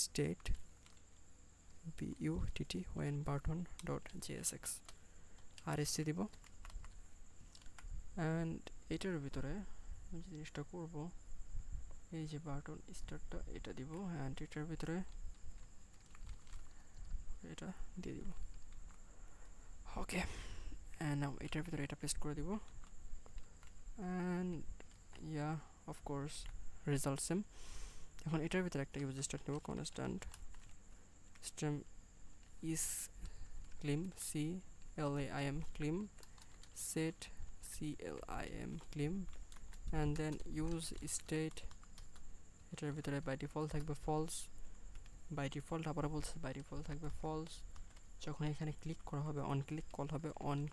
state BUTT when button dot JSX RSC দিব। অ্যান্ড এটার ভিতরে আমি যে জিনিসটা করব, এই যে বাটন স্টার্টটা এটা দিব, অ্যান্ড এটার ভিতরে এটা দিয়ে দিব। ওকে, অ্যান্ড নাও এটার ভিতরে এটা পেস্ট করে দিব, and yeah of course result same. এখন এটার ভিতরে একটা ইউজ স্টার্ট নেব, constant stream is claim CLAIM claim set CLIM claim and then use state, এটার ভিতরে বাই ডিফল্ট থাকবে ফলস, বাই ডিফল্ট আবার বলছে বাই ডিফল্ট থাকবে ফলস। যখন এখানে ক্লিক করা হবে অন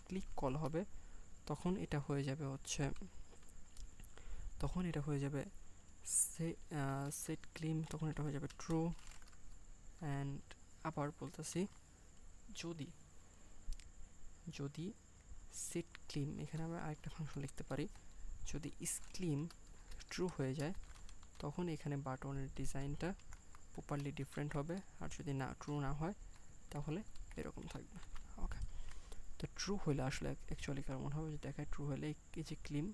ক্লিক কল হবে তখন এটা হয়ে যাবে হচ্ছে, তখন এটা হয়ে যাবে সেট ক্লিম, তখন এটা হয়ে যাবে ট্রু। অ্যান্ড আবার বলতেছি, যদি যদি সেট ক্লিম, এখানে আমরা আরেকটা ফাংশন লিখতে পারি, যদি ইস ক্লিম ট্রু হয়ে যায় তখন এখানে বাটনের ডিজাইনটা প্রপারলি ডিফারেন্ট হবে, আর যদি না ট্রু না হয় তাহলে এরকম থাকবে। ওকে, তো ট্রু হলে আসলে অ্যাকচুয়ালি কেমন হবে যদি দেখায়, ট্রু হলে এই যে ক্লিম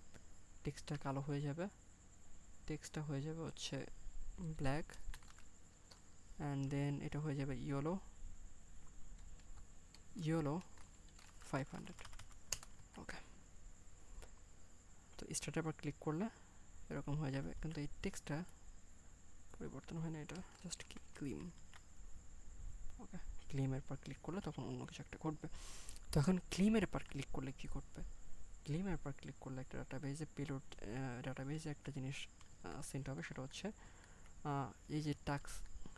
টেক্সটটা কালো হয়ে যাবে, টেক্সটটা হয়ে যাবে হচ্ছে ব্ল্যাক, অ্যান্ড দেন এটা হয়ে যাবে ইয়েলো 500। ওকে, তো স্টার্টের পর ক্লিক করলে এরকম হয়ে যাবে, কিন্তু এই টেক্সটটা পরিবর্তন হয় না, এটা জাস্ট ক্লিম। ওকে, ক্লিমের পর ক্লিক করলে তখন অন্য কিছু একটা ঘটবে। তো এখন ক্লিমের পর ক্লিক করলে কি ঘটবে, ক্লিমের পর ক্লিক করলে একটা ডাটাবেজে একটা জিনিস সেন্ড হবে, সেটা হচ্ছে এই যে টাস্ক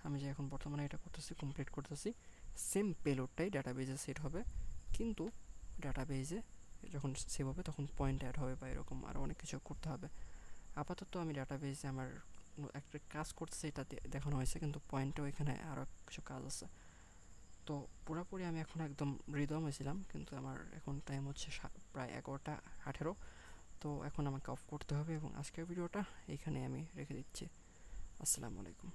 আমি যে এখন বর্তমানে এটা করতেছি, কমপ্লিট করতেছি, সেম পেলোডটাই ডাটাবেজে সেট হবে, কিন্তু ডাটাবেজে যখন সেভ হবে তখন পয়েন্ট অ্যাড হবে বা এরকম আরও অনেক কিছু করতে হবে। আপাতত আমি ডাটাবেজে আমার একটা কাজ করতেছি, এটা দেখানো হয়েছে, কিন্তু পয়েন্টেও এখানে আরও কিছু কাজ আছে। তো পুরোপুরি আমি এখন একদম রিদম হয়েছিলাম, কিন্তু আমার এখন টাইম হচ্ছে প্রায় 11টা 18। তো এখন আমাকে অফ করতে হবে এবং আজকের ভিডিওটা এইখানে আমি রেখে দিচ্ছি। আসসালামু আলাইকুম।